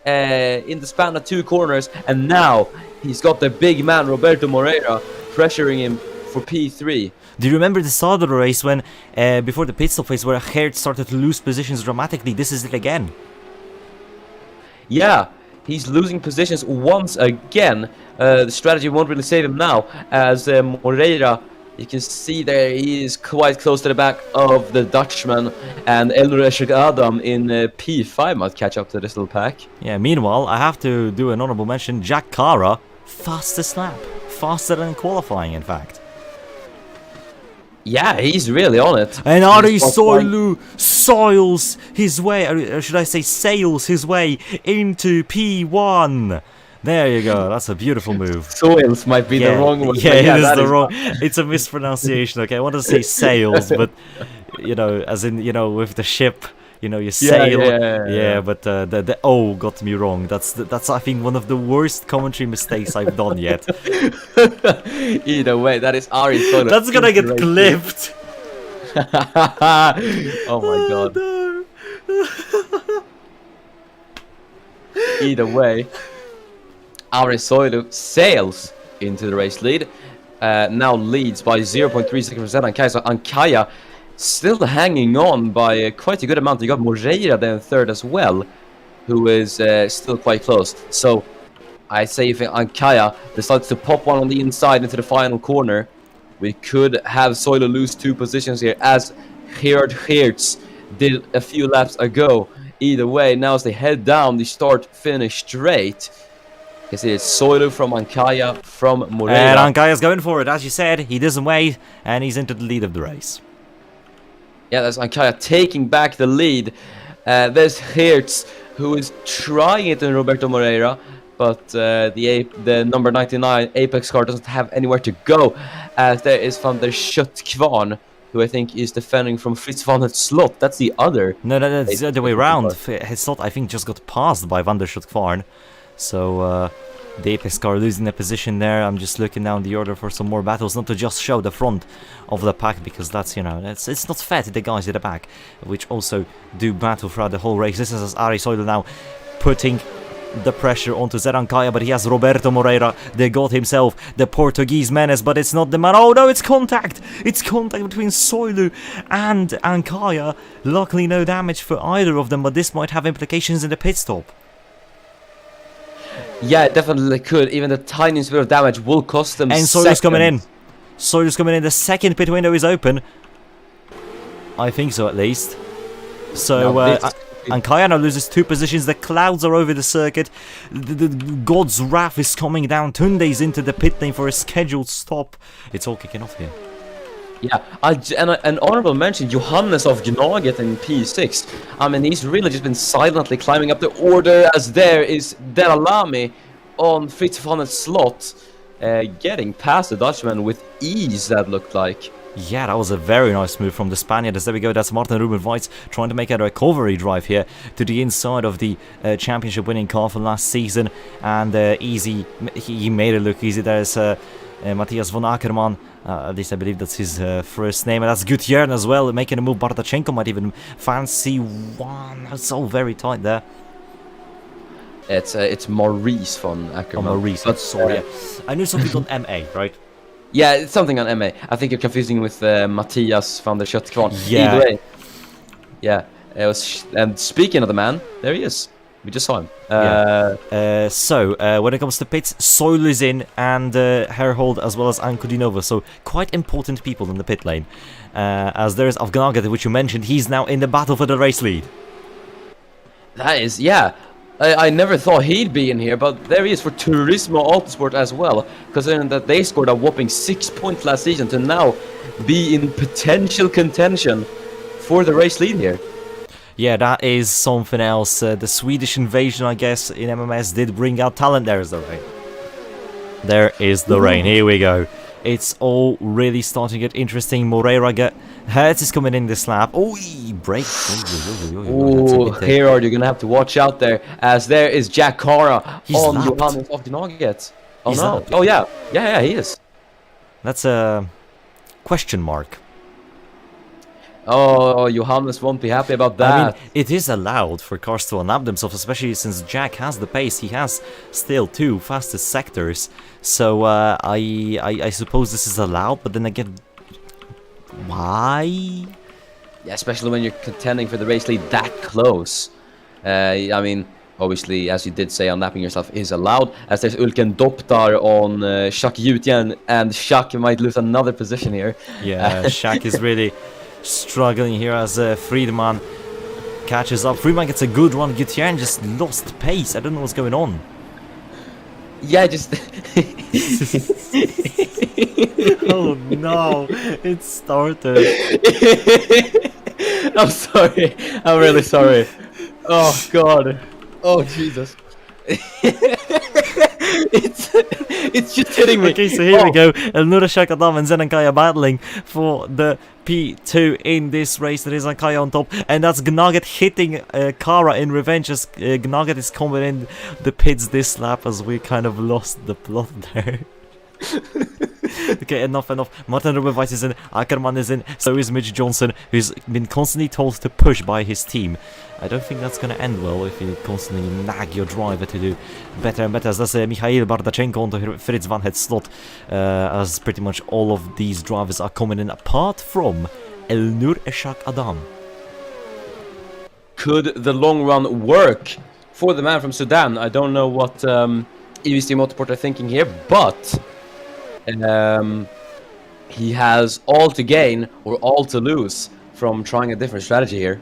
In the span of 2 corners, and now he's got the big man Roberto Moreira pressuring him for P3. Do you remember the start of the race when before the pit stop phase where Hertz started to lose positions dramatically? This is it again. Yeah, he's losing positions once again. The strategy won't really save him now as Moreira You can see there he is quite close to the back of the Dutchman, and Elreshik Adam in P5 might catch up to this little pack. Yeah, meanwhile, I have to do an honorable mention. Jack Cara, fastest lap. Faster than qualifying, in fact. Yeah, he's really on it. And Ari Soilu soils his way, or should I say sails his way into P1. There you go, that's a beautiful move. Soils might be the wrong one. Yeah, it is the wrong. It's a mispronunciation, okay? I want to say sails, but, you know, as in, you know, with the ship, you know, you sail. Yeah, but the O got me wrong. That's I think, one of the worst commentary mistakes I've done yet. Either way, that is Ari Soilu. That's gonna get clipped. Oh my god. No. Either way, Ari Soilu sails into the race lead. Now leads by 0.3 seconds on Ankaya. So Ankaya still hanging on by quite a good amount. You got Moreira there in third as well, who is still quite close. So I say if Ankaya decides to pop one on the inside into the final corner, we could have Soilu lose 2 positions here, as Gerard Geerts did a few laps ago. Either way, now as they head down the start-finish straight, you can see it's Soilu from Ankaya from Moreira. And Ankaya's going for it, as you said. He doesn't wait, and he's into the lead of the race. Yeah, that's Ankaya taking back the lead. There's Geerts, who is trying it in Roberto Moreira, but the number 99 Apex car doesn't have anywhere to go, as there is Van der Schut-Kvarn, who I think is defending from Fritz van het Slot. That's the other. No, that's the other way around. His Slot, I think, just got passed by Van der Schut-Kvarn. So the Apex car losing the position there. I'm just looking down the order for some more battles, not to just show the front of the pack, because that's, you know, it's not fair to the guys at the back, which also do battle throughout the whole race. This is Ari Soilu now putting the pressure onto Zerankaya, but he has Roberto Moreira, the god himself, the Portuguese menace, but it's not the man. Oh no, it's contact! It's contact between Soilu and Ankaya. Luckily no damage for either of them, but this might have implications in the pit stop. Yeah, it definitely could. Even the tiniest bit of damage will cost them. And Soilu's coming in. Soilu's coming in. The second pit window is open. I think so, at least. So Ankaya now loses 2 positions. The clouds are over the circuit. The God's wrath is coming down. Tunde's into the pit lane for a scheduled stop. It's all kicking off here. Yeah, an honorable mention, Johannes of Gnaget in P6. I mean, he's really just been silently climbing up the order, as there is Delalami on Fritz van het Slot, getting past the Dutchman with ease, that looked like. Yeah, that was a very nice move from the Spaniard. As there we go, that's Martin Ruben Weitz trying to make a recovery drive here to the inside of the championship winning car from last season. And easy, he made it look easy. There's Matthias von Ackermann, at least I believe that's his first name. And that's Gutierrez as well, making a move. Bartachenko might even fancy one. It's all very tight there. It's Maurice von Ackermann. Oh, Maurice, but, sorry. I knew something on MA, right? Yeah, it's something on MA. I think you're confusing with Matthias van der Schut-Kvarn. Yeah. Either way. Yeah. It was and speaking of the man, there he is. We just saw him. So, when it comes to pits, Soilu is in, and Herhold as well as Ankudinova. So, quite important people in the pit lane. As there is Avganagat, which you mentioned, he's now in the battle for the race lead. That is, yeah. I never thought he'd be in here, but there he is for Turismo Autosport as well, considering that they scored a whopping 6 points last season to now be in potential contention for the race lead here. Yeah, that is something else. The Swedish invasion, I guess, in MMS did bring out talent. There is the rain. There is the rain. Here we go. It's all really starting to get interesting. Moreira Hertz is coming in this lap. Oh, he breaks. Oh, Gerard, you're going to have to watch out there, as there is Jack Cara on Johannes of Gnaget. Oh, no. Lapped. Oh, yeah. Yeah, he is. That's a question mark. Oh, Johannes won't be happy about that. I mean, it is allowed for cars to unlap themselves, especially since Jack has the pace. He has still 2 fastest sectors. So I suppose this is allowed, but then again, why? Yeah, especially when you're contending for the race lead that close. I mean, obviously, as you did say, unlapping yourself is allowed. As there's Ulken Doptar on Shaq Yutian, and Shaq might lose another position here. Yeah, Shaq is really struggling here as Friedman catches up. Friedman gets a good run. Gutierrez just lost pace. I don't know what's going on. Yeah, just... Oh no, it started. I'm sorry. I'm really sorry. Oh, God. Oh, Jesus. it's just hitting me. Okay, so here we go. Elnur Shakadam and Zenon Kaya battling for the P2 in this race. There is Kaya on top, and that's Gnaget hitting Kara in revenge as Gnaget is coming in the pits this lap as we kind of lost the plot there. Okay, enough. Martin Rubenweiss is in, Ackermann is in, so is Mitch Johnson, who's been constantly told to push by his team. I don't think that's going to end well if you constantly nag your driver to do better and better. As that's Mikhail Bardachenko onto Fritz Van Het slot, as pretty much all of these drivers are coming in, apart from Elnur Eshak Adam. Could the long run work for the man from Sudan? I don't know what EVC Motorsport are thinking here, but he has all to gain or all to lose from trying a different strategy here.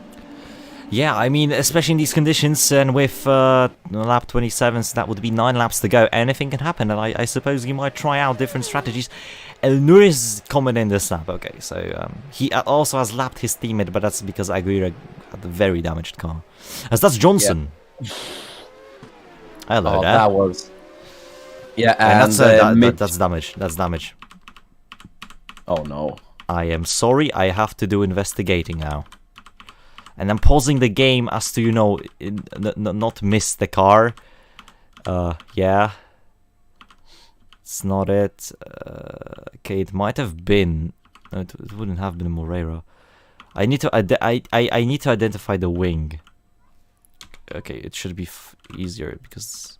Yeah, I mean, especially in these conditions, and with lap 27, so that would be 9 laps to go, anything can happen, and I suppose he might try out different strategies. Elnur is coming in this lap, okay, so he also has lapped his teammate, but that's because Aguirre had a very damaged car. As that's Johnson. Yeah. Hello there. That was... Yeah, and that's damage, that's damage. Oh no. I am sorry, I have to do investigating now. And I'm pausing the game as to, you know, not miss the car. Yeah. It's not it. Okay, it might have been. No, it wouldn't have been Moreira. I need to I need to identify the wing. Okay, it should be easier because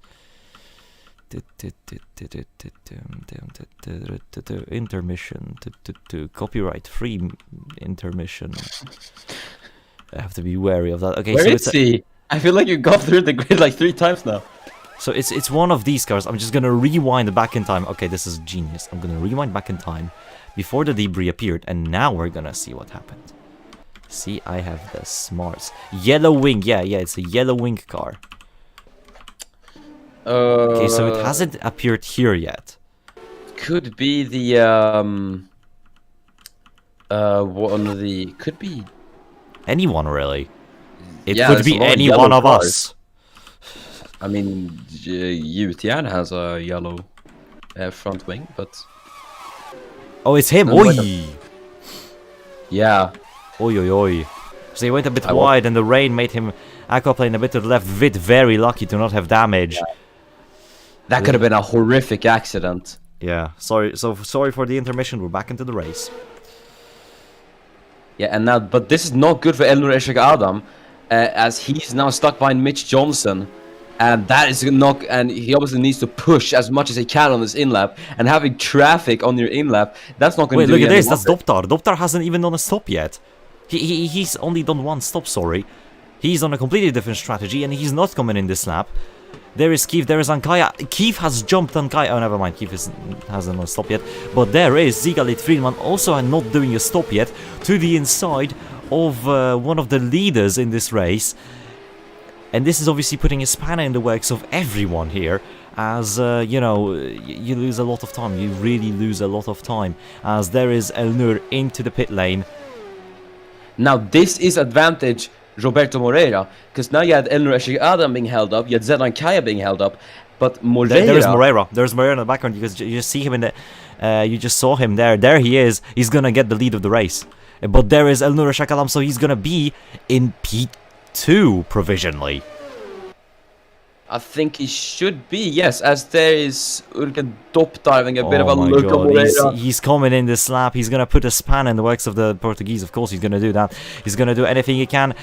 intermission to copyright free intermission. I have to be wary of that. Okay, where so is he? I feel like you've gone through the grid like 3 times now. So it's one of these cars. I'm just gonna rewind back in time. Okay, this is genius. I'm gonna rewind back in time before the debris appeared, and now we're gonna see what happened. See, I have the smarts. Yellow wing, yeah, it's a yellow wing car. Okay, so it hasn't appeared here yet. Could be the one of the could be anyone really. It yeah, could be any one of us. I mean, Yutian has a yellow front wing, but oh, it's him. Oi. Yeah. Oi. So he went a bit wide, and the rain made him aquaplane a bit to the left. Vid very lucky to not have damage. Yeah. That could have been a horrific accident. Yeah. Sorry for the intermission. We're back into the race. Yeah, and now, but this is not good for Elnur Eshak Adam, as he's now stuck behind Mitch Johnson, and that is not. And he obviously needs to push as much as he can on this in-lap, and having traffic on your in-lap, that's not going to do. Wait, look at this. That's Doptar. Doptar hasn't even done a stop yet. He's only done 1 stop. Sorry, he's on a completely different strategy, and he's not coming in this lap. There is Keith, there is Ankaya. Keith has jumped Ankaya. Oh, never mind. Keith hasn't stopped yet. But there is Zigalit Friedman also not doing a stop yet to the inside of one of the leaders in this race. And this is obviously putting a spanner in the works of everyone here. As, you know, you lose a lot of time. You really lose a lot of time. As there is Elnur into the pit lane. Now, this is advantage Roberto Moreira, because now you had Elnur Eshak Adam being held up, you had Zenon Kaya being held up, but Moreira... There's Moreira. There's Moreira in the background. You just see him in the... you just saw him there. There he is. He's gonna get the lead of the race. But there is Elnur Eshak Adam, so he's gonna be in P2 provisionally. I think he should be, yes, as there is Urgen Doptar having a bit of a look at Moreira. He's coming in this lap. He's going to put a span in the works of the Portuguese. Of course, he's going to do that. He's going to do anything he can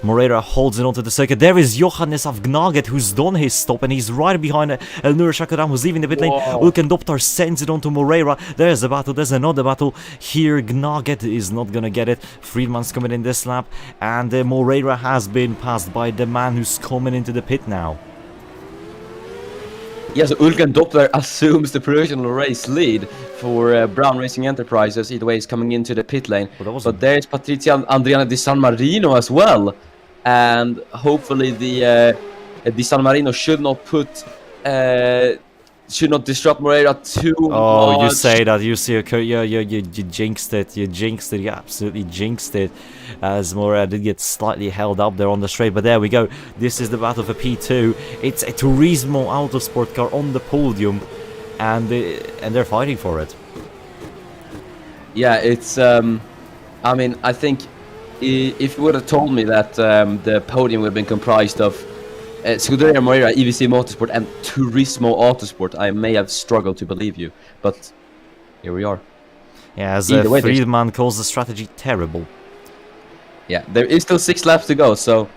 Moreira holds it onto the circuit. There is Johannes of Gnaget, who's done his stop, and he's right behind Elnur Shakadam, who's leaving the pit lane. Ulkendoptar sends it onto Moreira. There's a battle, there's another battle. Here, Gnaget is not gonna get it. Friedman's coming in this lap, and Moreira has been passed by the man who's coming into the pit now. Yes, Ulkendoptar assumes the provisional race lead for Brown Racing Enterprises. Either way, he's coming into the pit lane. But there's Patrizia Andriana Di San Marino as well. And hopefully the Di San Marino should not disrupt Moreira too much. You say that, you jinxed it, you absolutely jinxed it, as Moreira did get slightly held up there on the straight, but there we go. This is the battle for P2. It's a Turismo Autosport car on the podium, and they're fighting for it. Yeah, it's, I mean, I think if you would have told me that the podium would have been comprised of Scuderia Moreira, EVC Motorsport, and Turismo Autosport, I may have struggled to believe you, but here we are. Yeah, as Friedman calls the strategy terrible. Yeah, there is still 6 laps to go, so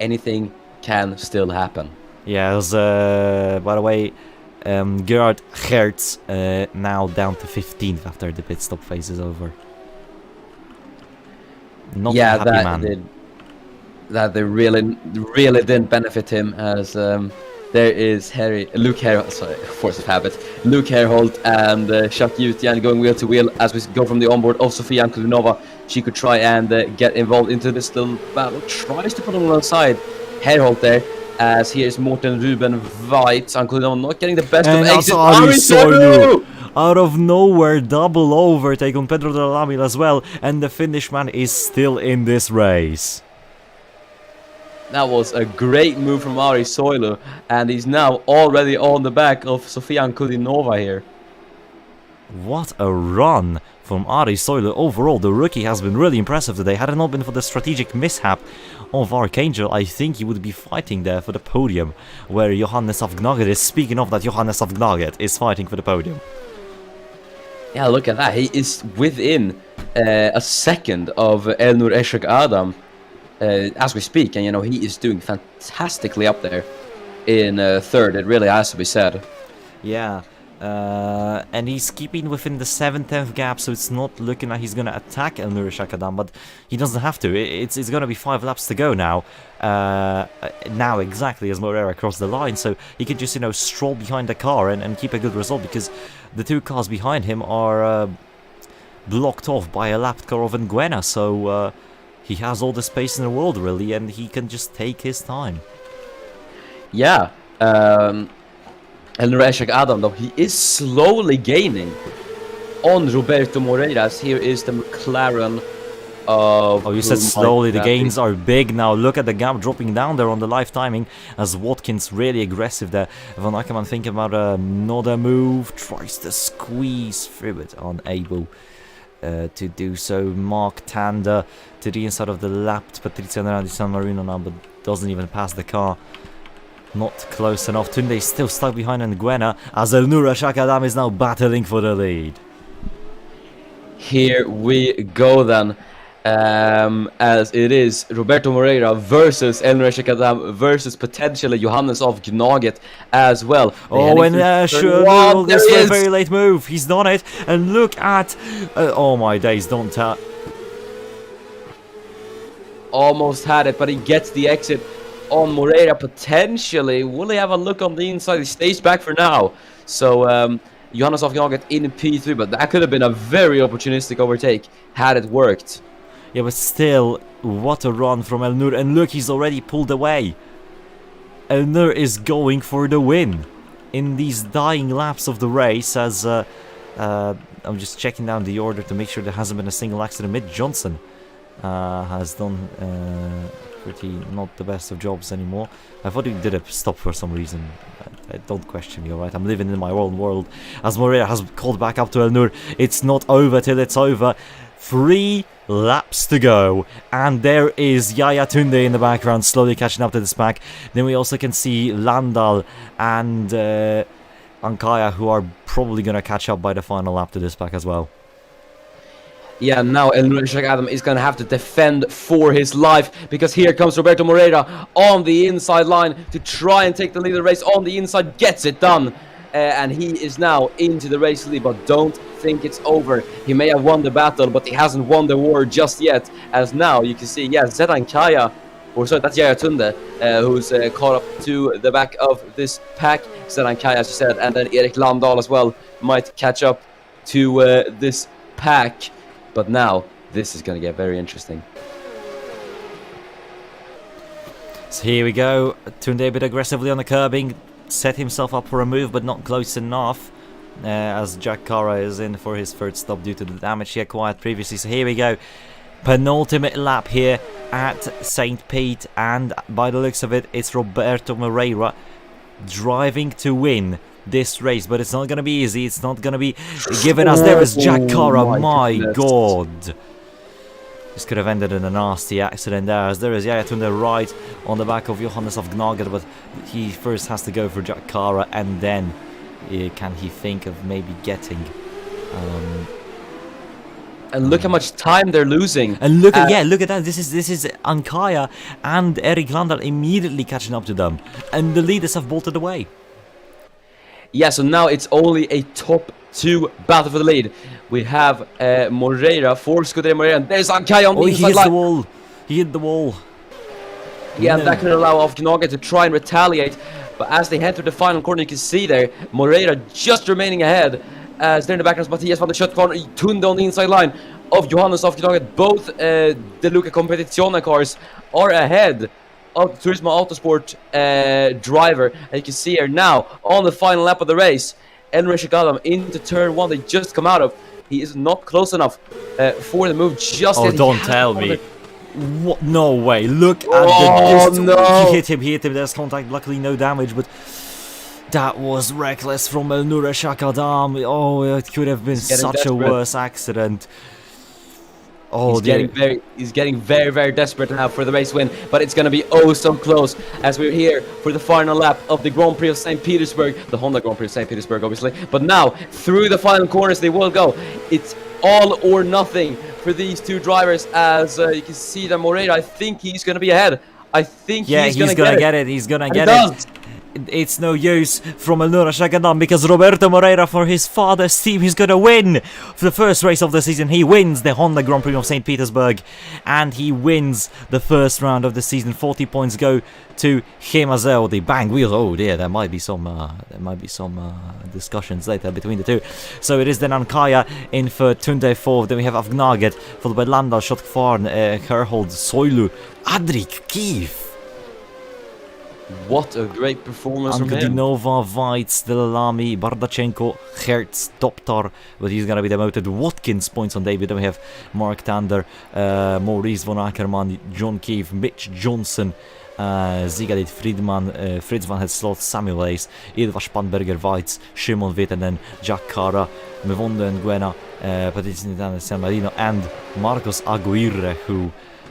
anything can still happen. Yeah, as by the way, Gerhard Hertz now down to 15th after the pit stop phase is over. Not a happy man. That they really didn't benefit him, as there is Luke Herholt, sorry, force of habit, Luke Herholt and Chuck Yutian going wheel to wheel as we go from the onboard of Sofia Ankulinova. She could try and get involved into this little battle, tries to put on one side. Herholt there, as here's Morten Ruben Weitz. Ankulinova not getting the best of exit. Out of nowhere, double overtake on Pedro de la Lamil as well, and the Finnish man is still in this race. That was a great move from Ari Soilu, and he's now already on the back of Sofia Ankulinova here. What a run from Ari Soilu. Overall, the rookie has been really impressive today. Had it not been for the strategic mishap of Archangel, I think he would be fighting there for the podium, where Johannes of Gnaget is. Speaking of that, Johannes of Gnaget is fighting for the podium. Yeah, look at that. He is within a second of Elnur Eshek Adam. As we speak, and you know, he is doing fantastically up there in third. It really has to be said. Yeah, and he's keeping within the 7/10 gap, so it's not looking like he's gonna attack Elnur Shakadam, but he doesn't have to. It's gonna be 5 laps to go now. Now exactly as Moreira crossed the line, so he can just, you know, stroll behind the car and keep a good result, because the 2 cars behind him are blocked off by a lapped car of Nguena, so he has all the space in the world, really, and he can just take his time. Yeah, Elnur Eshek Adam, though, he is slowly gaining on Roberto Moreiras. Here is the McLaren of... Oh, you said slowly, the gains are big now. Look at the gap dropping down there on the live timing, as Watkins really aggressive there. Van Ackerman thinking about another move, tries to squeeze through it, unable to do so. Mark Tander to the inside of the lapped Patrizia Andriana Di San Marino now, but doesn't even pass the car. Not close enough. Tunde still stuck behind Nguena, as Elnur Eshek Adam is now battling for the lead. Here we go then, as it is Roberto Moreira versus Elnur Eshek Adam versus potentially Johannes of Gnaget as well. Oh, and sure, this is a very late move. He's done it, and look at... oh my days, don't tell... Almost had it, but he gets the exit on Moreira potentially. Will he have a look on the inside? He stays back for now. So Johannes of Gnaget in P3, but that could have been a very opportunistic overtake had it worked. Yeah, but still, what a run from Elnur, and look, he's already pulled away. Elnur is going for the win in these dying laps of the race, as I'm just checking down the order to make sure there hasn't been a single accident. Mick Johnson has done pretty not the best of jobs anymore. I thought he did a stop for some reason. Don't question me, alright? I'm living in my own world. As Moreira has called back up to Elnur. It's not over till it's over. 3 laps to go, and there is Yaya Tunde in the background slowly catching up to this pack. Then we also can see Landal and Ankaya, who are probably going to catch up by the final lap to this pack as well. Yeah, now Enrique Adam is going to have to defend for his life, because here comes Roberto Moreira on the inside line to try and take the lead of the race. On the inside, gets it done. And he is now into the race lead, but don't think it's over. He may have won the battle, but he hasn't won the war just yet. As now you can see, yeah, Zedan Kaya, or sorry, that's Yaya Tunde, who's caught up to the back of this pack. Zedan Kaya, as you said, and then Erik Landahl as well might catch up to this pack. But now, this is going to get very interesting. So here we go. Tunde a bit aggressively on the curbing. Set himself up for a move, but not close enough. As Jack Cara is in for his third stop due to the damage he acquired previously. So here we go. Penultimate lap here at St. Pete. And by the looks of it, it's Roberto Moreira driving to win this race, but it's not gonna be easy. It's not gonna be given as there is Jack Cara. My god, this could have ended in a nasty accident there, as there is Yaya Tunde right on the back of Johannes of Gnager, but he first has to go for Jack Cara, and then can he think of maybe getting and look how much time they're losing. and look at look at that. This is Ankaya and Erik Landahl immediately catching up to them, and the leaders have bolted away. Yeah, so now it's only a top 2 battle for the lead. We have Moreira for Scuderia Moreira, and there's Ankaya on the inside line. The wall. He hit the wall. Yeah, No. that could allow Of Gnager to try and retaliate. But as they head through the final corner, you can see there, Moreira just remaining ahead. As they're in the background, Matthias van der Schut corner, Tunde on the inside line of Johannes Of Gnager. Both the Luca Competizione cars are ahead of the Turismo Autosport driver. And you can see here now, on the final lap of the race, Enrique Adam into turn 1 they just come out of. He is not close enough for the move just yet. Don't tell me. What? No way. Look at the... no! He hit him. There's contact. Luckily, no damage, but that was reckless from Elnura Shakadam. Oh, it could have been such a worse accident. Oh, he's getting very, very desperate now for the race win, but it's going to be oh so close as we're here for the final lap of the Grand Prix of St. Petersburg, the Honda Grand Prix of St. Petersburg, obviously. But now, through the final corners, they will go. It's all or nothing for these two drivers, as you can see that Moreira, I think he's going to be ahead. I think he's going to get it. He's going to get it. It's no use from Elnura Shakadam, because Roberto Moreira, for his father's team, he's going to win for the first race of the season. He wins the Honda Grand Prix of St. Petersburg, and he wins the first round of the season. 40 points go to him as well. The bang wheel. Oh dear, there might be some discussions later between the two. So it is then Ankaya in for Tunde 4. Then we have Avgnaget followed by Landal, Schottfarn, Herhold, Soilu, Adrik, Kiev. What a great performance from him. Angadinova, Weitz, Delalami, Bardachenko, Hertz, Toptar, but he's gonna be demoted. Watkins points on debut. Then we have Mark Tander, Maurice von Ackermann, John Keefe, Mitch Johnson, Zigadit Friedman, Fritz van het Slot, Samuel Ace, Edvard Spanberger, Weitz, Shimon Witt, and then Jack Cara, Mevonde Nguena, Patricia San Marino, and Marcos Aguirre, who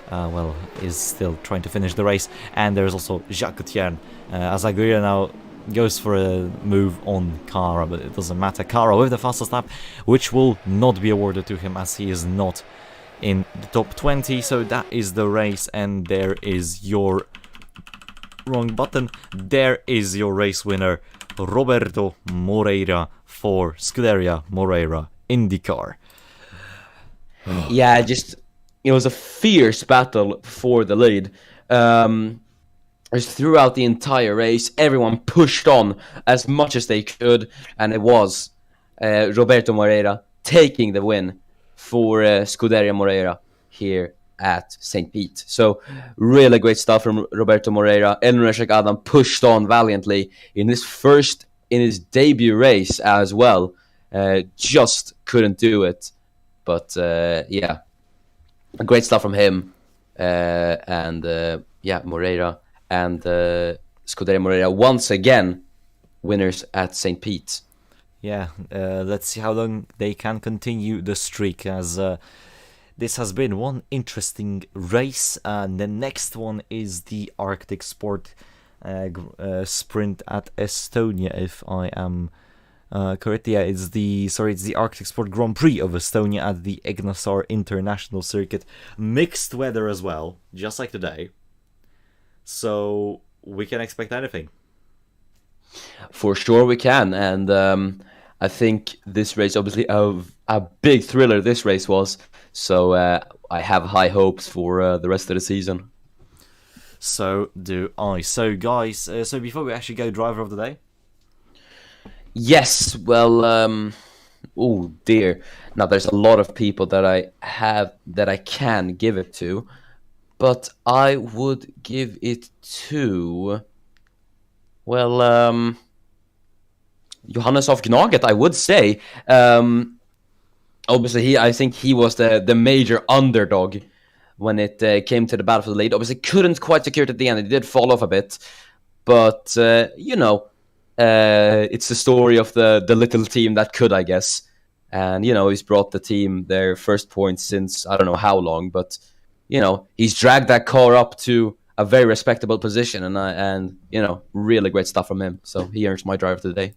well, is still trying to finish the race. And there's also Jacques Gutierrez, as Aguirre now goes for a move on Cara, but it doesn't matter. Cara with the fastest lap, which will not be awarded to him, as he is not in the top 20. So that is the race, and there is your wrong button. There is your race winner, Roberto Moreira for Scuderia Moreira IndyCar. Yeah, it was a fierce battle for the lead. Throughout the entire race, everyone pushed on as much as they could, and it was Roberto Moreira taking the win for Scuderia Moreira here at St. Pete. So really great stuff from Roberto Moreira. Enrique Adam pushed on valiantly in his debut race as well. Just couldn't do it. But yeah, great stuff from him. And Moreira and Scuderia Moreira once again winners at St. Pete. Yeah, let's see how long they can continue the streak, as this has been one interesting race. And the next one is the Arctic Sport sprint at Estonia, if I am Correct, yeah, it's the Arctic Sport Grand Prix of Estonia at the Egnosar International Circuit. Mixed weather as well, just like today. So we can expect anything. For sure we can, and I think this race, obviously, a big thriller this race was. So I have high hopes for the rest of the season. So do I. So guys, so before we actually go driver of the day. Yes, well, oh dear. Now there's a lot of people that I can give it to, but I would give it to, well, Johannes of Gnaget, I would say. Obviously, I think he was the major underdog when it came to the battle for the lead. Obviously, couldn't quite secure it at the end. He did fall off a bit, but it's the story of the little team that could, I guess. And he's brought the team their first points since I don't know how long, but he's dragged that car up to a very respectable position, and really great stuff from him. So he earns my driver of the day.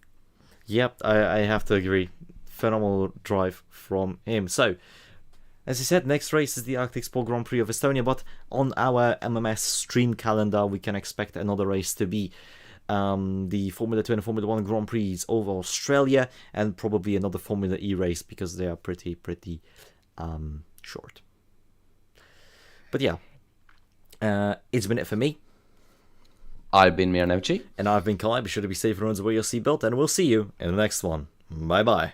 Yep, I have to agree. Phenomenal drive from him. So, as I said, next race is the Arctic Sport Grand Prix of Estonia, but on our MMS stream calendar, we can expect another race to be the Formula 2 and Formula 1 Grand Prix over Australia, and probably another Formula E race because they are pretty short. But yeah, it's been it for me. I've been Mir Nevci. And I've been Kai. Be sure to be safe and run away your seatbelt, and we'll see you in the next one. Bye bye.